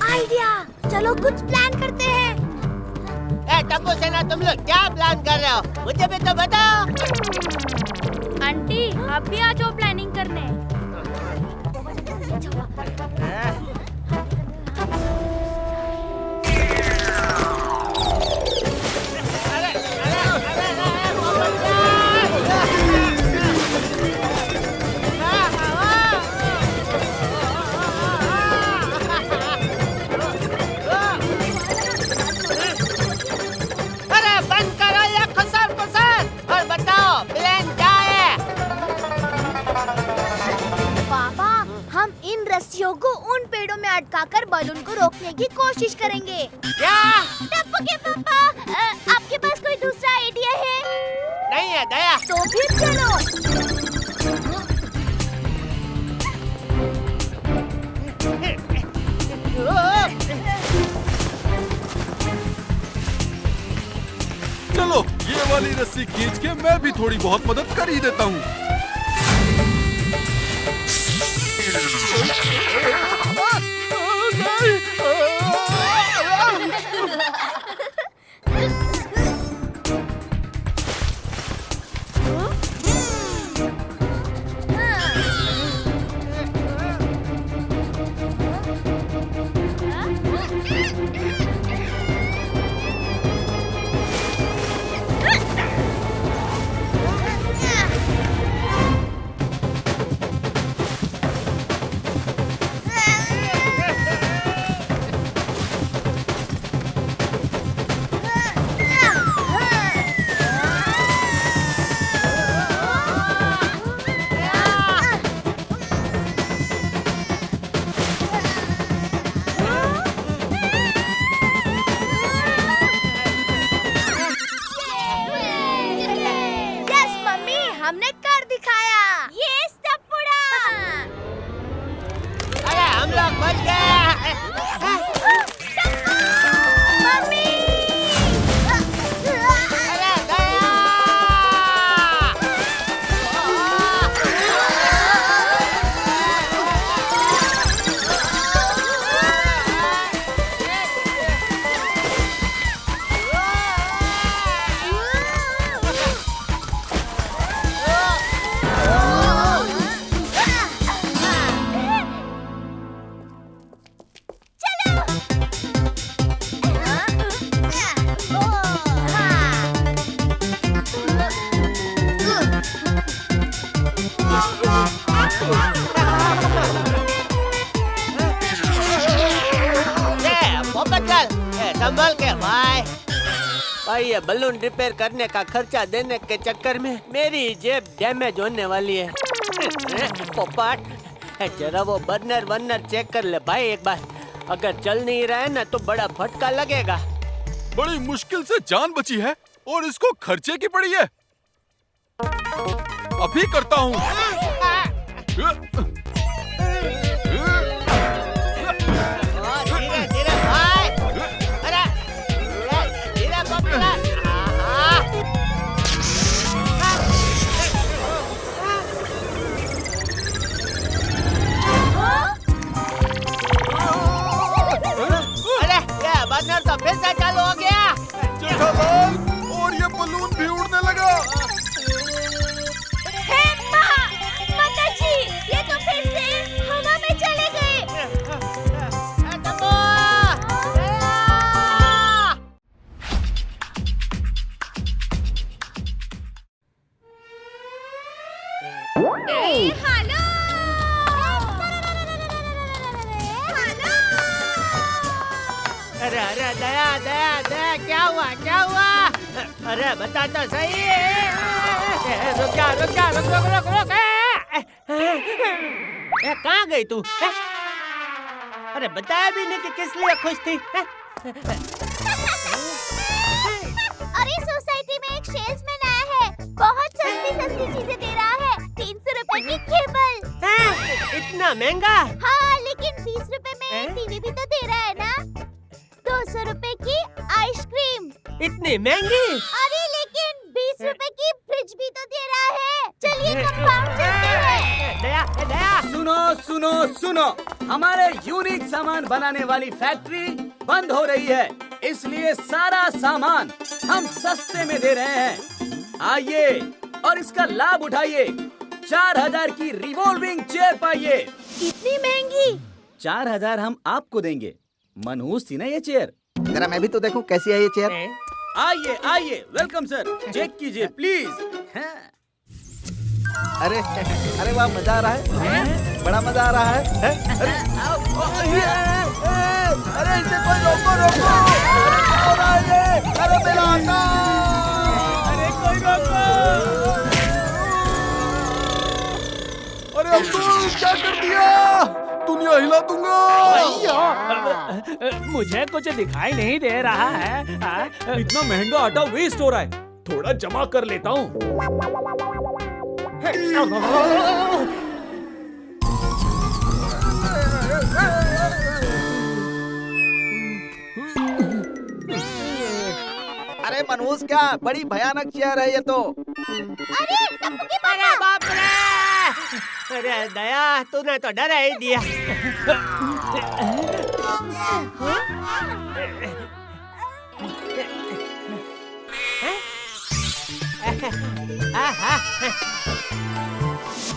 [SPEAKER 7] आइडिया, चलो कुछ प्लान करते हैं।
[SPEAKER 3] टप्पू सेना, तुम लोग क्या प्लान कर रहे हो? मुझे भी तो बताओ।
[SPEAKER 7] आंटी आप भी आ जाओ प्लानिंग करने। रस्सियों को उन पेड़ों में अटकाकर बलून को रोकने की कोशिश करेंगे।
[SPEAKER 3] क्या?
[SPEAKER 7] टप्पू के पापा, आपके पास कोई दूसरा आइडिया है?
[SPEAKER 3] नहीं है दया।
[SPEAKER 7] तो फिर चलो।
[SPEAKER 12] चलो ये वाली रस्सी खींच के मैं भी थोड़ी बहुत मदद कर ही देता हूँ।
[SPEAKER 7] हमने कर दिखाया। ये टप्पूड़ा।
[SPEAKER 3] अरे हम लोग बच गए।
[SPEAKER 7] मम्मी।
[SPEAKER 3] अरे दया। संभल के भाई ये बलून रिपेयर करने का खर्चा देने के चक्कर में मेरी जेब डैमेज होने वाली है। पोपट जरा वो बर्नर चेक कर ले भाई एक बार। अगर चल नहीं रहा है ना तो बड़ा फटका लगेगा।
[SPEAKER 12] बड़ी मुश्किल से जान बची है और इसको खर्चे की पड़ी है। अभी करता हूँ।
[SPEAKER 3] धीरे धीरे भाई। अरे धीरे पकड़। अरे ये बर्नर तो फिर से चालू हो गया।
[SPEAKER 12] जेठालाल, और ये बलून भी उड़ने लगा।
[SPEAKER 7] माताजी, ये तो फिर से हवा में चले गए। हेलो।
[SPEAKER 3] अरे अरे दया दया दया क्या हुआ क्या हुआ? अरे बता तो सही। रुक जा रुक जा रुक रुक रुक रुक। कहाँ गई तू? अरे बताया भी नहीं कि किस लिए खुश थी।
[SPEAKER 7] अरे सोसाइटी में एक सेल्समैन आया है, बहुत सस्ती चीजें दे रहा है। 300 रुपए की केबल।
[SPEAKER 3] इतना महंगा?
[SPEAKER 7] हाँ, लेकिन 20 रुपए में टीवी भी तो दे रहा है ना। 200 रुपए की आइसक्रीम।
[SPEAKER 3] इतनी महंगी?
[SPEAKER 7] अरे लेकिन 20 रुपए की फ्रिज भी तो दे रहा है। चलिए कंपाउंड चलते हैं।
[SPEAKER 3] दया दया
[SPEAKER 1] सुनो सुनो सुनो, हमारे यूनिक सामान बनाने वाली फैक्ट्री
[SPEAKER 14] बंद हो रही है, इसलिए सारा सामान हम सस्ते में दे रहे हैं। आइए और इसका लाभ उठाइए। 4000 की रिवॉल्विंग चेयर पाइए।
[SPEAKER 7] इतनी महंगी?
[SPEAKER 14] 4000 हम आपको देंगे। मनहूस थी ना ये चेयर?
[SPEAKER 15] जरा मैं भी तो देखूं कैसी है ये चेयर।
[SPEAKER 14] आइए आइए, वेलकम सर, चेक कीजिए प्लीज।
[SPEAKER 15] अरे अरे वाह, मजा आ रहा है, बड़ा मजा आ रहा है। अरे इसे कोई रोको रोको, अरे मेरा आका,
[SPEAKER 3] अरे कोई रोको।
[SPEAKER 12] अरे अब्दुल, क्या कर दिया? दुनिया हिला दूंगा।
[SPEAKER 1] मुझे कुछ दिखाई नहीं दे रहा है।
[SPEAKER 13] इतना महंगा आटा वेस्ट हो रहा है, थोड़ा जमा कर लेता हूँ।
[SPEAKER 15] अरे मनहूस, क्या बड़ी भयानक चेयर है ये तो।
[SPEAKER 7] अरे टप्पू के
[SPEAKER 3] अरे बाप रे! अरे दया, तूने तो डरा ही दिया।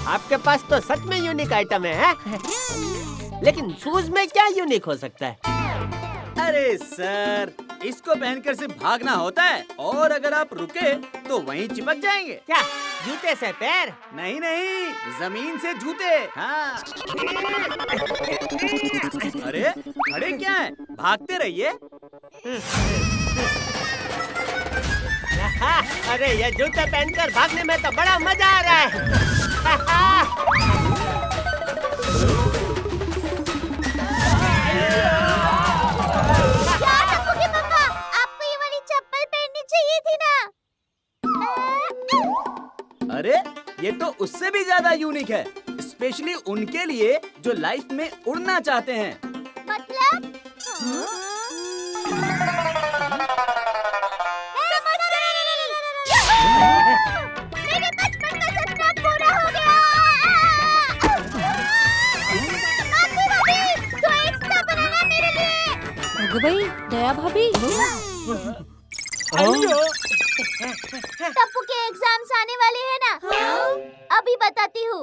[SPEAKER 3] आपके पास तो सच में यूनिक आइटम है, लेकिन शूज में क्या यूनिक हो सकता है?
[SPEAKER 14] अरे सर, इसको पहनकर सिर्फ भागना होता है, और अगर आप रुके तो वहीं चिपक जाएंगे।
[SPEAKER 3] क्या जूते से पैर?
[SPEAKER 14] नहीं नहीं, जमीन से जूते। हाँ। अरे खड़े क्या है, भागते रहिए।
[SPEAKER 3] अरे ये जूते पहनकर भागने में तो बड़ा मजा आ रहा है।
[SPEAKER 7] आपको ये वाली चप्पल पहननी चाहिए थी ना।
[SPEAKER 14] अरे ये तो उससे भी ज्यादा यूनिक है, स्पेशली उनके लिए जो लाइफ में उड़ना चाहते हैं।
[SPEAKER 7] मतलब? मेरे बचपन का सपना पूरा हो गया। भाभी, तो एक्स्ट्रा बनाना मेरे लिए।
[SPEAKER 4] अगो भाई, दया भाभी।
[SPEAKER 7] टप्पू के एग्जाम्स आने वाले हैं ना? अभी बताती हूँ।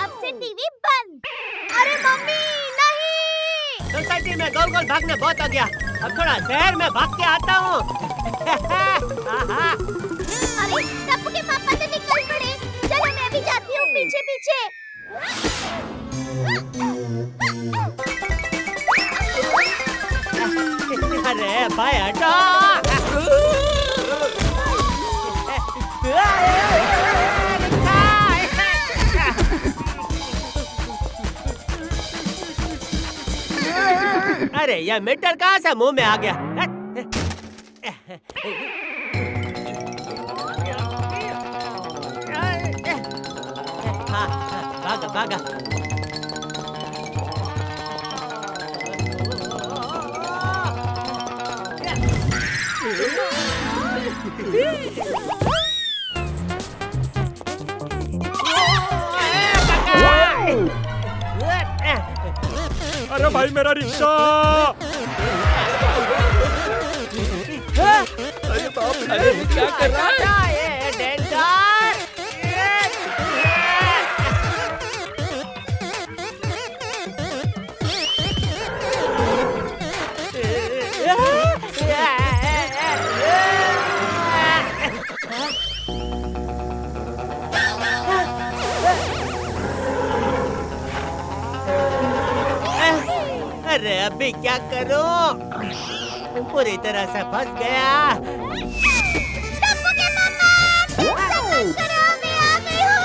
[SPEAKER 7] अब से टीवी बंद। अरे मम्मी नहीं।
[SPEAKER 3] सोसाइटी में गोल गोल भागना बहुत हो गया, अब थोड़ा शहर में भाग के आता हूँ।
[SPEAKER 7] अरे टप्पू के पापा तो निकल पड़े, चलो मैं भी जाती हूँ पीछे पीछे।
[SPEAKER 3] अरे भाई हटो। अरे ये मीटर कहाँ से मुंह में आ गया? भागा भागा।
[SPEAKER 13] अरे भाई मेरा रिक्शा!
[SPEAKER 11] अरे बाप रे, अरे क्या कर रहा है?
[SPEAKER 3] अरे अभी क्या करूं? पूरी तरह से फंस गया।
[SPEAKER 7] टप्पू के पापा, सपोर्ट करो, मैं आ गई हूँ।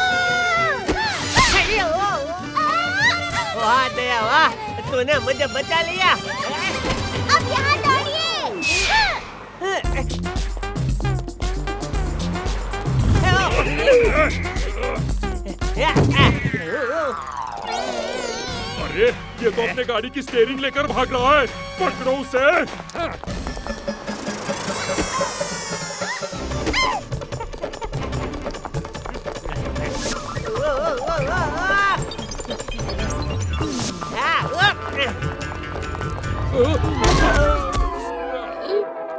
[SPEAKER 3] वाह दया वाह, तूने मुझे बचा लिया।
[SPEAKER 7] अब यहाँ दौड़िए।
[SPEAKER 13] अरे ये तो अपने गाड़ी की स्टीयरिंग लेकर भाग रहा है, पकड़ो उसे।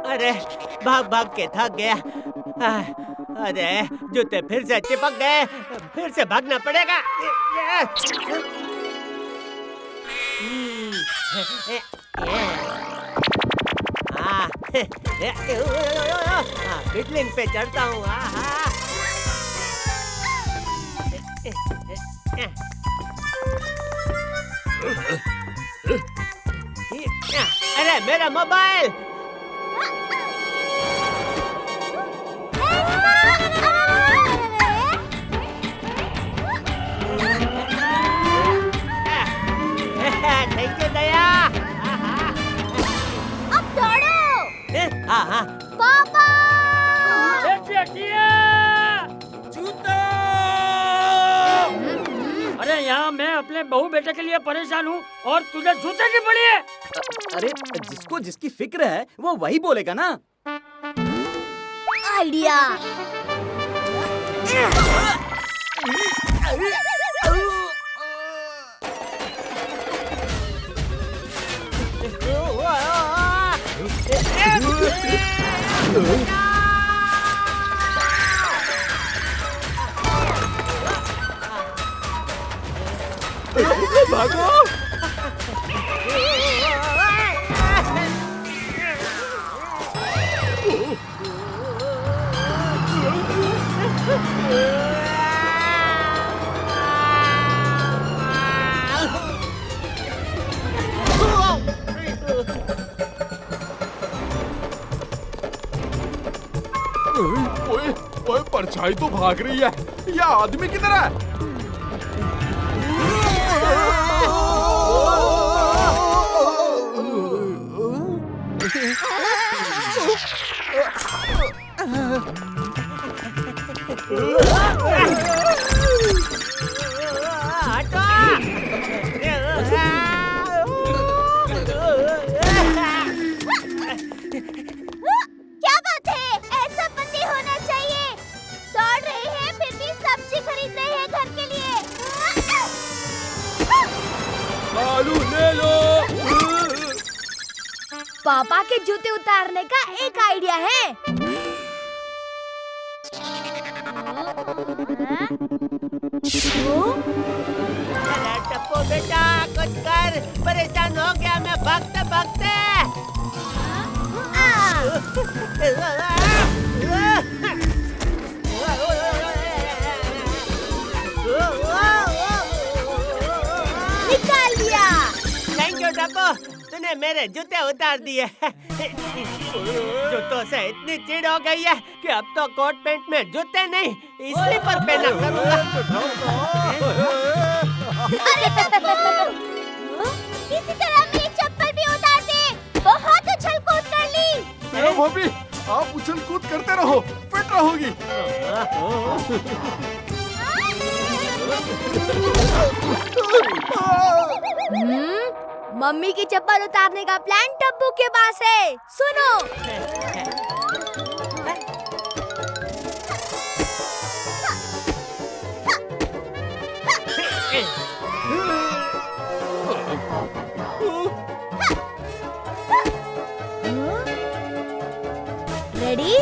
[SPEAKER 3] अरे भाग भाग के थक गया। अरे जूते फिर से चिपक गए, फिर से भागना पड़ेगा। बिटलिंग पे चढ़ता हूँ। अरे मेरा मोबाइल! थैंक यू दया।
[SPEAKER 7] अब दौड़ो।
[SPEAKER 3] हाँ हाँ।
[SPEAKER 7] पापा!
[SPEAKER 1] जूता! अरे यहाँ मैं अपने बहू बेटे के लिए परेशान हूँ और तुझे जूते की पड़ी है।
[SPEAKER 14] अरे जिसको जिसकी फिक्र है वो वही बोलेगा ना।
[SPEAKER 7] आइडिया।
[SPEAKER 12] भागो! ओए, परछाई तो भाग रही है। यह आदमी किधर है?
[SPEAKER 7] क्या बात है? ऐसा पति होना चाहिए। दौड़ रहे हैं फिर भी सब्जी खरीद रहे हैं घर के लिए।
[SPEAKER 11] आलू ले लो।
[SPEAKER 7] पापा के जूते उतारने का एक आइडिया है।
[SPEAKER 3] अरे टप्पू बेटा कुछ कर, परेशान हो गया मैं भागते भागते।
[SPEAKER 7] निकाल दिया।
[SPEAKER 3] थैंक यू टप्पू, तूने मेरे जूते उतार दिए। जूतों से इतनी चिढ़ हो गई है कि अब तो कोट पैंट में जूते नहीं स्लीपर पहना करूंगा।
[SPEAKER 7] किसी तरह मेरी चप्पल भी उतार दे। बहुत उछल कूद कर ली।
[SPEAKER 12] अरे भाभी, आप उछल कूद करते रहो, फिट रहोगी।
[SPEAKER 7] मम्मी की चप्पल उतारने का प्लान टप्पू के पास है। सुनो। रेडी?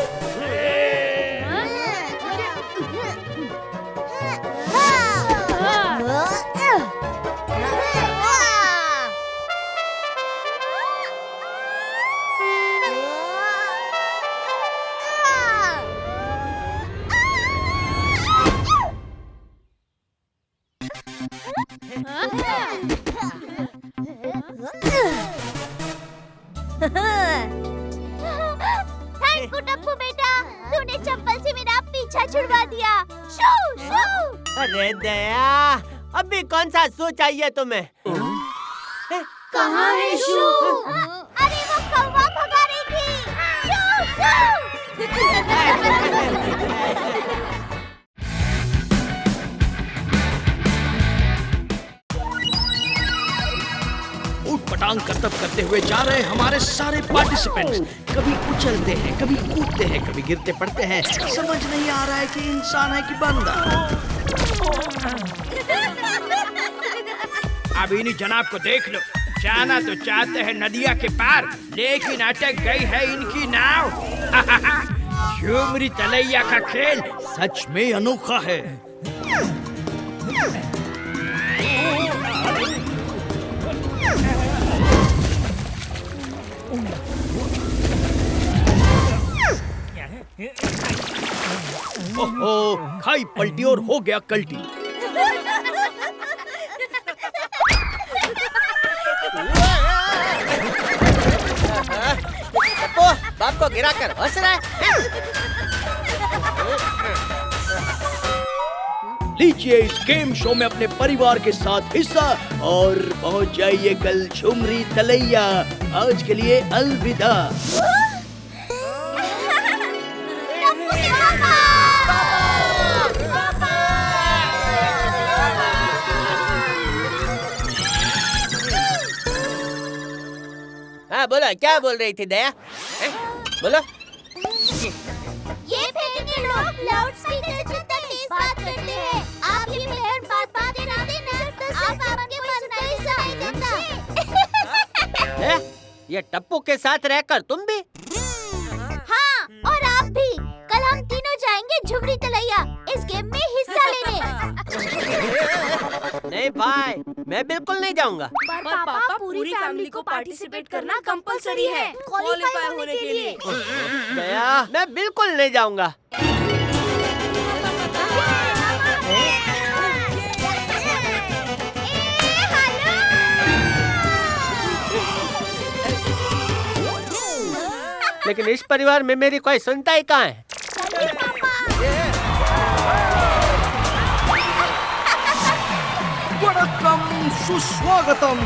[SPEAKER 7] थैंक यू टप्पू बेटा, तूने चप्पल से मेरा पीछा छुड़वा दिया। शू शू।
[SPEAKER 3] अरे दया, अभी कौन सा शू चाहिए तुम्हें?
[SPEAKER 7] कहाँ है शू? अरे वो कौवा भगा रही थी। शू शू।
[SPEAKER 1] ऊट-पटांग करतब करते हुए जा रहे हमारे सारे पार्टिसिपेंट्स। कभी उछलते हैं, कभी कूदते हैं, कभी गिरते पड़ते हैं। समझ नहीं आ रहा है कि इंसान है कि बंदा। अभी नहीं जनाब को देख लो, जाना तो चाहते हैं नदिया के पार, लेकिन अटक गई है इनकी नाव। झुमरी तलैया का खेल सच में अनोखा है। ओहो, खाई पलटी और हो गया कल्टी।
[SPEAKER 3] बाप को गिरा कर हंस रहा है।
[SPEAKER 1] लीजिए इस गेम शो में अपने परिवार के साथ हिस्सा और पहुंच जाइए कल झुमरी तलैया। आज के लिए अलविदा।
[SPEAKER 3] हाँ बोलो, क्या बोल रही थी दया? बोलो।
[SPEAKER 7] ये फेंकने लोग लाउड स्पीकर से तेज बात करते हैं। आप ही मेहर बात कराते ना, आप आपके मन नहीं समझ सकता।
[SPEAKER 3] ये टप्पू के साथ रहकर तुम भी?
[SPEAKER 7] हाँ, और आप भी। कल हम तीनों जाएंगे झुमरी तलैया इस गेम में हिस्सा लेने।
[SPEAKER 3] नहीं भाई, मैं बिल्कुल नहीं जाऊंगा।
[SPEAKER 6] पर पापा पूरी फैमिली को पार्टिसिपेट करना कंपलसरी है क्वालीफाई होने के लिए।
[SPEAKER 3] दया, मैं बिल्कुल नहीं जाऊंगा। लेकिन इस परिवार में मेरी कोई सुनता ही कहाँ है?
[SPEAKER 1] वड़कम सुस्वागतम।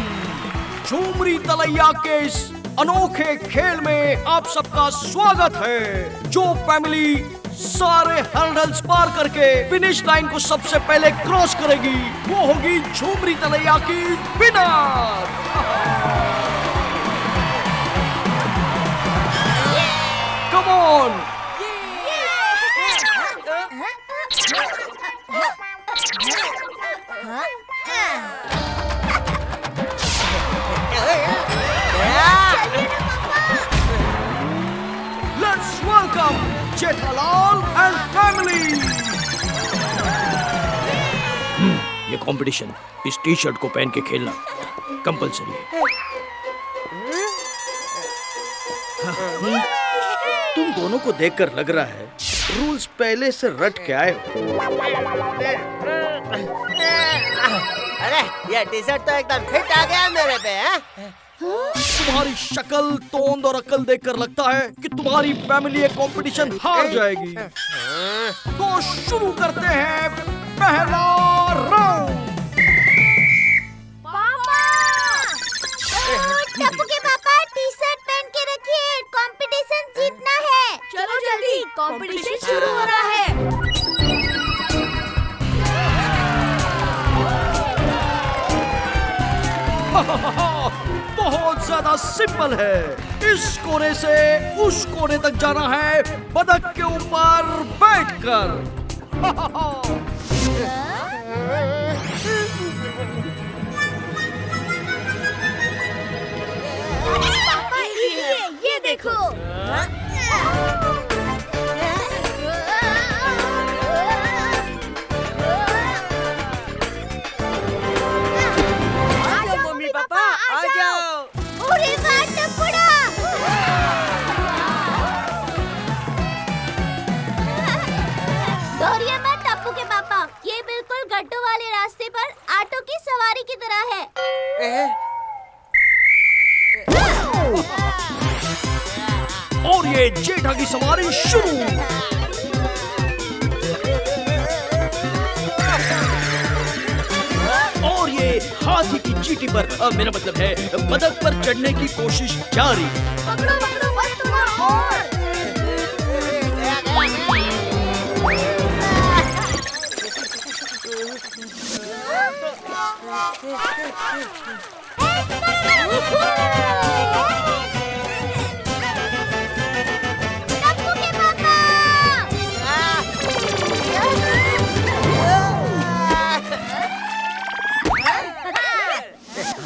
[SPEAKER 1] झुमरी तलैया के इस अनोखे खेल में आप सबका स्वागत है। जो फैमिली सारे हर्डल्स पार करके फिनिश लाइन को सबसे पहले क्रॉस करेगी वो होगी झुमरी तलैया की winner. Come on. Let's welcome Jethalal and family. ये कंपटीशन इस टी शर्ट को पहन के खेलना कंपलसरी है। तुम दोनों को देखकर लग रहा है रूल्स पहले से रट के आए हो।
[SPEAKER 3] अरे ये टी शर्ट तो एकदम फिट आ गया मेरे पे है?
[SPEAKER 1] तुम्हारी शक्ल, तोंद और अकल देखकर लगता है कि तुम्हारी फैमिली ये कंपटीशन हार जाएगी। तो शुरू करते हैं पहला राउंड।
[SPEAKER 7] टप्पू के पापा टी शर्ट पहन के रखिए, कंपटीशन जीतना है।
[SPEAKER 6] चलो जल्दी, कंपटीशन शुरू हो रहा है।
[SPEAKER 1] बहुत ज्यादा सिंपल है। इस कोने से उस कोने तक जाना है बतख के ऊपर बैठकर।
[SPEAKER 7] पापा इजी है, ये देखो।
[SPEAKER 3] मम्मी पापा आ जाओ।
[SPEAKER 7] अरे वाह टप्पूड़ा। डोरिया में टप्पू के पापा, ये बिल्कुल गड्ढों वाले रास्ते पर ऑटो की सवारी की तरह है।
[SPEAKER 1] और ये जेठा की सवारी शुरू। और ये हाथी की चीटी पर मेरा मतलब है बतख पर चढ़ने की कोशिश जारी।
[SPEAKER 7] पकड़ो पकड़ो बस तुम और।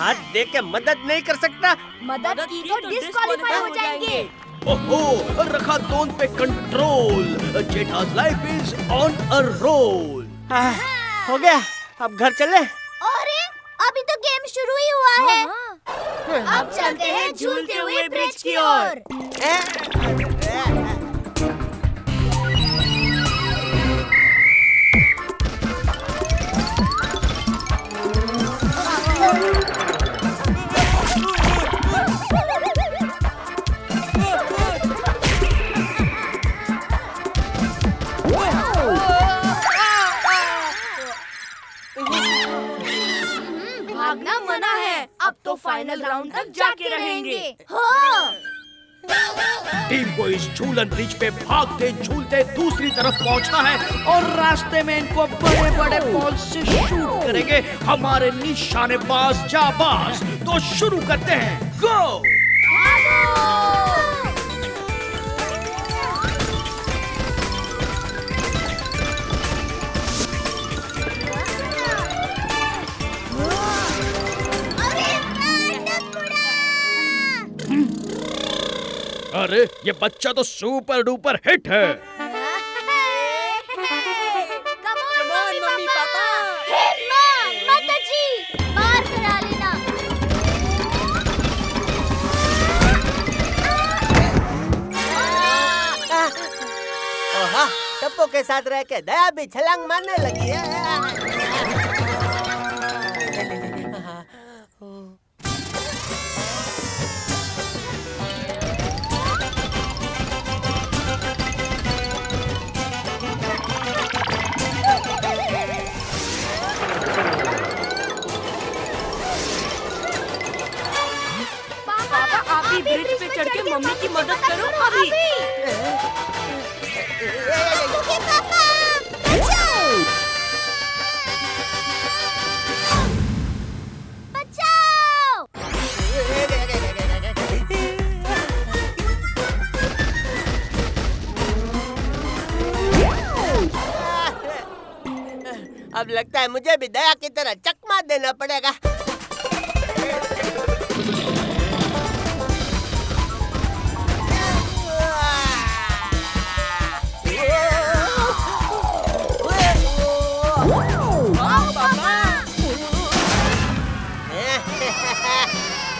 [SPEAKER 3] हाथ दे के मदद नहीं कर सकता?
[SPEAKER 7] मदद की तो डिस्क्वालीफाई हो जाएंगे।
[SPEAKER 1] ओहो, रखा टोन पे control. Jetha's life is on a roll.
[SPEAKER 3] हो गया, अब घर चले।
[SPEAKER 7] अरे अभी तो गेम शुरू ही हुआ है। अब चलते हैं झूलते हुए ब्रिज की ओर।
[SPEAKER 6] भागना मना है, अब तो फाइनल राउंड तक जाके रहेंगे।
[SPEAKER 7] हाँ।
[SPEAKER 1] टीम को इस झूलन ब्रिज पे भागते झूलते दूसरी तरफ पहुंचना है और रास्ते में इनको बड़े बड़े बॉल से शूट करेंगे हमारे निशानेबाज जाबाज। तो शुरू करते हैं, गो। अरे ये बच्चा तो सुपर डुपर हिट है।
[SPEAKER 7] मम्मी पापा, माता जी, बाहर करा लेना।
[SPEAKER 3] ओहा, टप्पू के साथ रह के दया भी छलांग मारने लगी है।
[SPEAKER 6] ब्रिज पे चढ़ के मम्मी की मदद करो अभी।
[SPEAKER 3] अब लगता है मुझे भी दया की तरह चकमा देना पड़ेगा।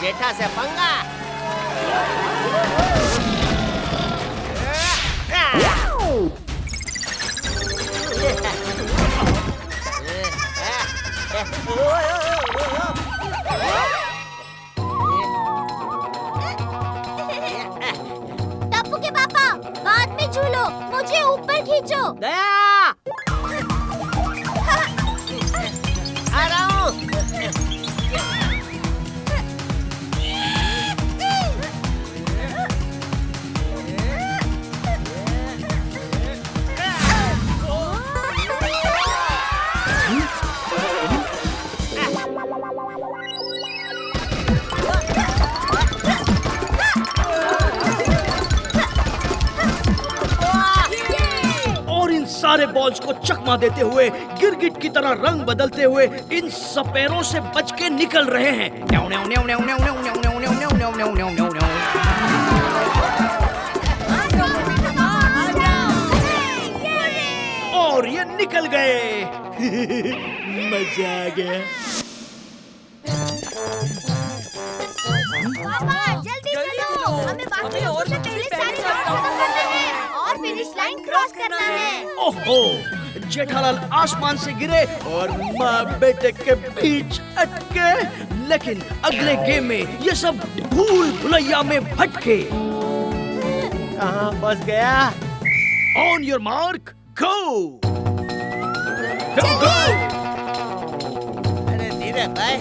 [SPEAKER 3] जेठा से पंगा।
[SPEAKER 7] टप्पू के पापा, बाद में झूलो, मुझे ऊपर खींचो।
[SPEAKER 3] दया, आ रहा हूँ।
[SPEAKER 1] सारे बॉल्स को चकमा देते हुए गिरगिट की तरह रंग बदलते हुए इन सपेरों से बच के निकल रहे हैं। और ये निकल गए। मजा आ गया।
[SPEAKER 7] पापा जल्दी चलो, हमें बाकी लोगों से पहले सारी बात खत्म करना है और फिनिश लाइन क्रॉस करना है।
[SPEAKER 1] ओहो, जेठालाल आसमान से गिरे और माँ बेटे के बीच अटके, लेकिन अगले गेम में ये सब भूल भुलैया में भटके।
[SPEAKER 3] कहाँ फंस गया?
[SPEAKER 1] ऑन योर मार्क, गो। गो।
[SPEAKER 3] अरे धीरे भाई।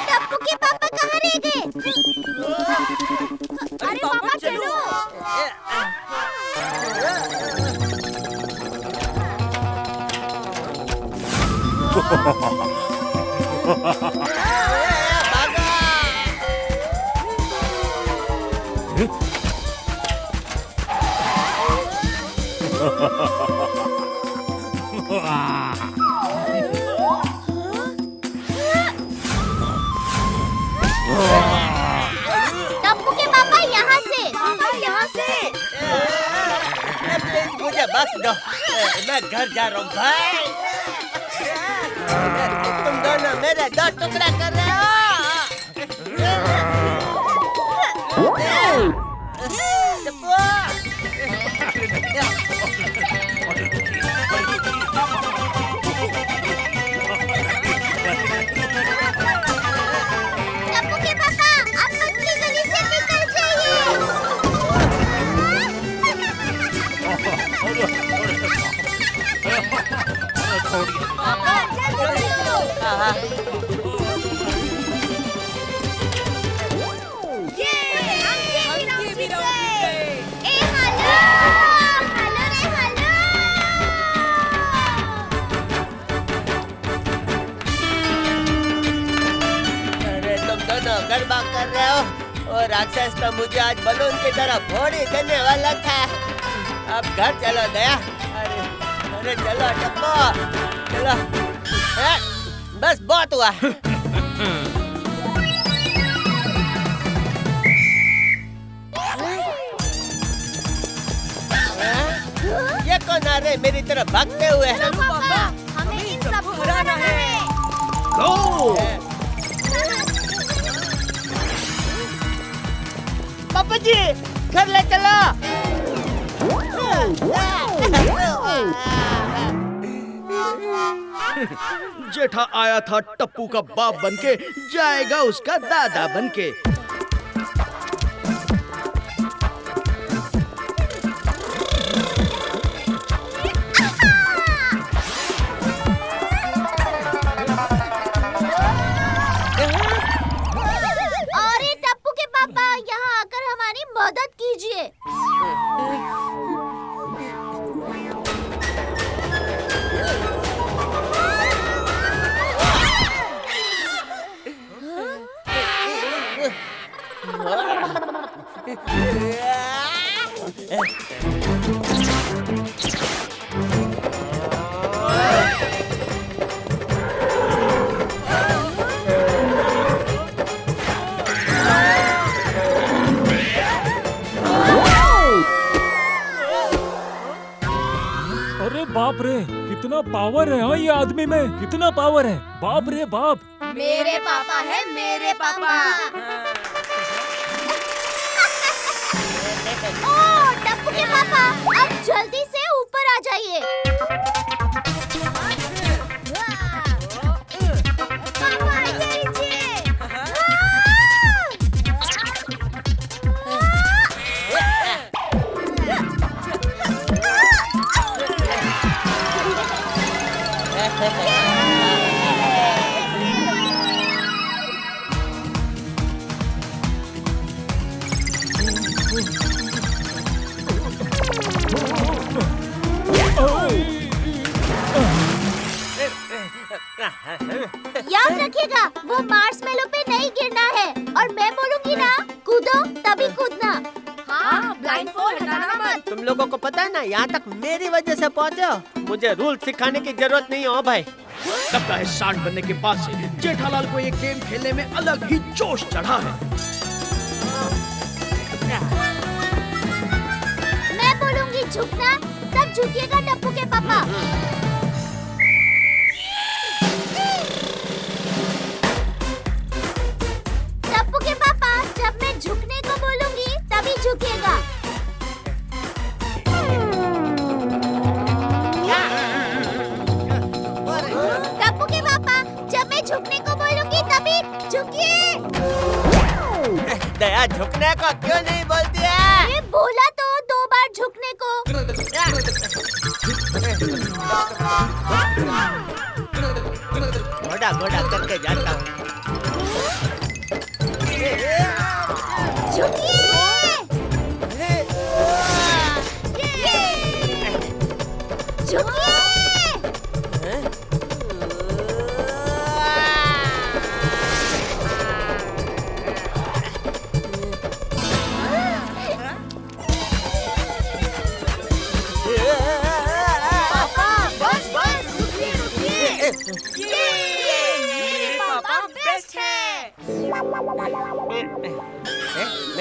[SPEAKER 7] टप्पू के पापा कहाँ रह गए? अरे पापा चलो। टप्पू के पापा यहाँ से। पापा यहाँ से।
[SPEAKER 3] प्लीज मुझे बख्श दो, मैं घर जा रहा हूँ भाई। तुम दोनों मेरे दो टुकड़ा कर रहे हो।
[SPEAKER 7] टप्पू के पापा, आप पतली गली से निकल जाइए। पापा, जल्दी चलो।
[SPEAKER 3] गरबा कर रहे हो और राक्षस तो मुझे आज बलून की तरह फोड़ी देने वाला था। अब घर चलो दया। अरे चलो टप्पू, चलो। बस बहुत हुआ। ये कौन आ रहे मेरी तरफ भागते हुए?
[SPEAKER 7] पापा, हमें इन सब को हराना है।
[SPEAKER 3] गो! पापा जी, घर ले चलो।
[SPEAKER 15] जेठा आया था टप्पू का बाप बनके, जाएगा उसका दादा बनके।
[SPEAKER 7] अरे टप्पू के पापा, यहाँ आकर हमारी मदद कीजिए।
[SPEAKER 16] अरे बाप रे, कितना पावर है। हाँ, ये आदमी में कितना पावर है। बाप रे बाप।
[SPEAKER 7] मेरे पापा है, मेरे पापा। ओ टप्पू के पापा, अब जल्दी से ऊपर आ जाइए। पापा नीचे। याद रखिएगा, वो मार्शमेलो पे नहीं गिरना है। और मैं बोलूंगी ना, कूदो तभी कूदना। हाँ, ब्लाइंडफोल्ड हटाना मत।
[SPEAKER 3] तुम लोगों को पता है ना, यहाँ तक मेरी वजह से पहुँचे हो। मुझे रूल सिखाने की जरूरत नहीं हो भाई।
[SPEAKER 15] लगता है सांड बनने के बाद से जेठालाल को ये गेम खेलने में अलग ही जोश चढ़ा है।
[SPEAKER 7] मैं बोलूंगी झुकना, तब झुकिएगा टप्पू के पापा। टप्पू के पापा, जब मैं झुकने को बोलूंगी तभी झुकिएगा। टप्पू के पापा, जब मैं झुकने को बोलूंगी तभी झुकिए।
[SPEAKER 3] दया, झुकने को क्यों नहीं बोलती है?
[SPEAKER 7] ये बोला तो 2 बार झुकने को।
[SPEAKER 3] घोड़ा घोड़ा करके जाता हूँ।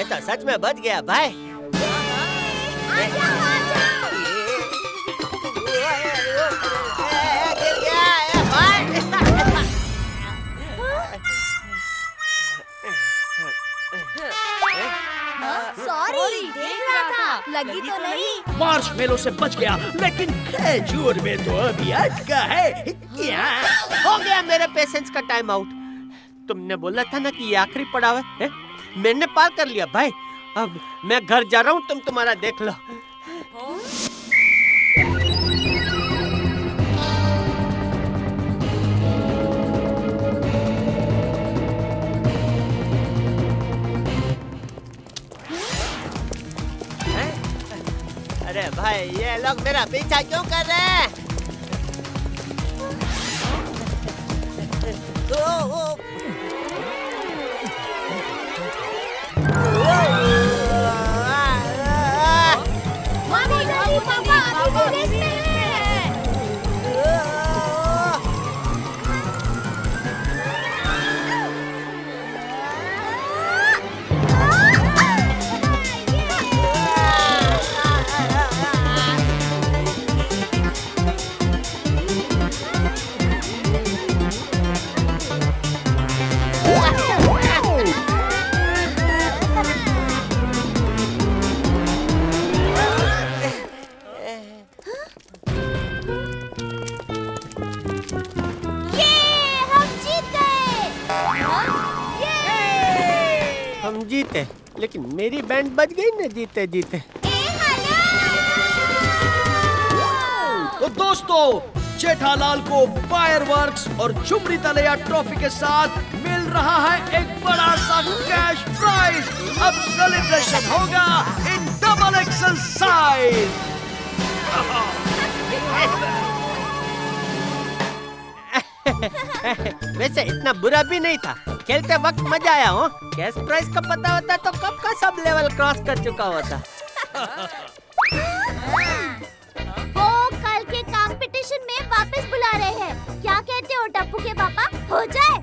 [SPEAKER 3] तो सच में बच गया भाई।
[SPEAKER 7] सॉरी, देख रहा था, लगी तो नहीं।
[SPEAKER 15] मार्शमेलो से बच गया, लेकिन खजूर में तो अभी अटका है। क्या
[SPEAKER 3] हो गया मेरे पेशेंस का टाइम आउट। तुमने बोला था ना कि ये आखिरी पड़ाव है? मैंने पार कर लिया भाई। अब मैं घर जा रहा हूँ, तुम तुम्हारा देख लो। अरे भाई, ये लोग मेरा पीछा क्यों कर रहे हैं?
[SPEAKER 7] मामी जल्दी, पापा अभी भी रेस में हैं।
[SPEAKER 3] हम जीते, लेकिन मेरी बैंड बच गई ना जीते जीते।
[SPEAKER 15] तो दोस्तों, जेठालाल को फायरवर्क्स और झुमरी तलैया ट्रॉफी के साथ मिल रहा है एक बड़ा सा कैश प्राइज। अब सेलिब्रेशन होगा इन डबल एक्सल साइज।
[SPEAKER 3] वैसे इतना बुरा भी नहीं था, खेलते वक्त मजा आया हो। कैश प्राइस का पता होता तो कब का सब लेवल क्रॉस कर चुका होता।
[SPEAKER 7] वो कल के कंपटीशन में वापस बुला रहे हैं। क्या कहते हो टप्पू के पापा, हो जाए?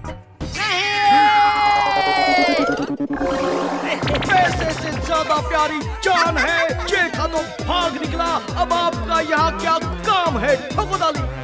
[SPEAKER 15] पैसे से ज्यादा प्यारी जान है। जेठा तो भाग निकला, अब आपका यहाँ क्या काम है? ठोको ताली।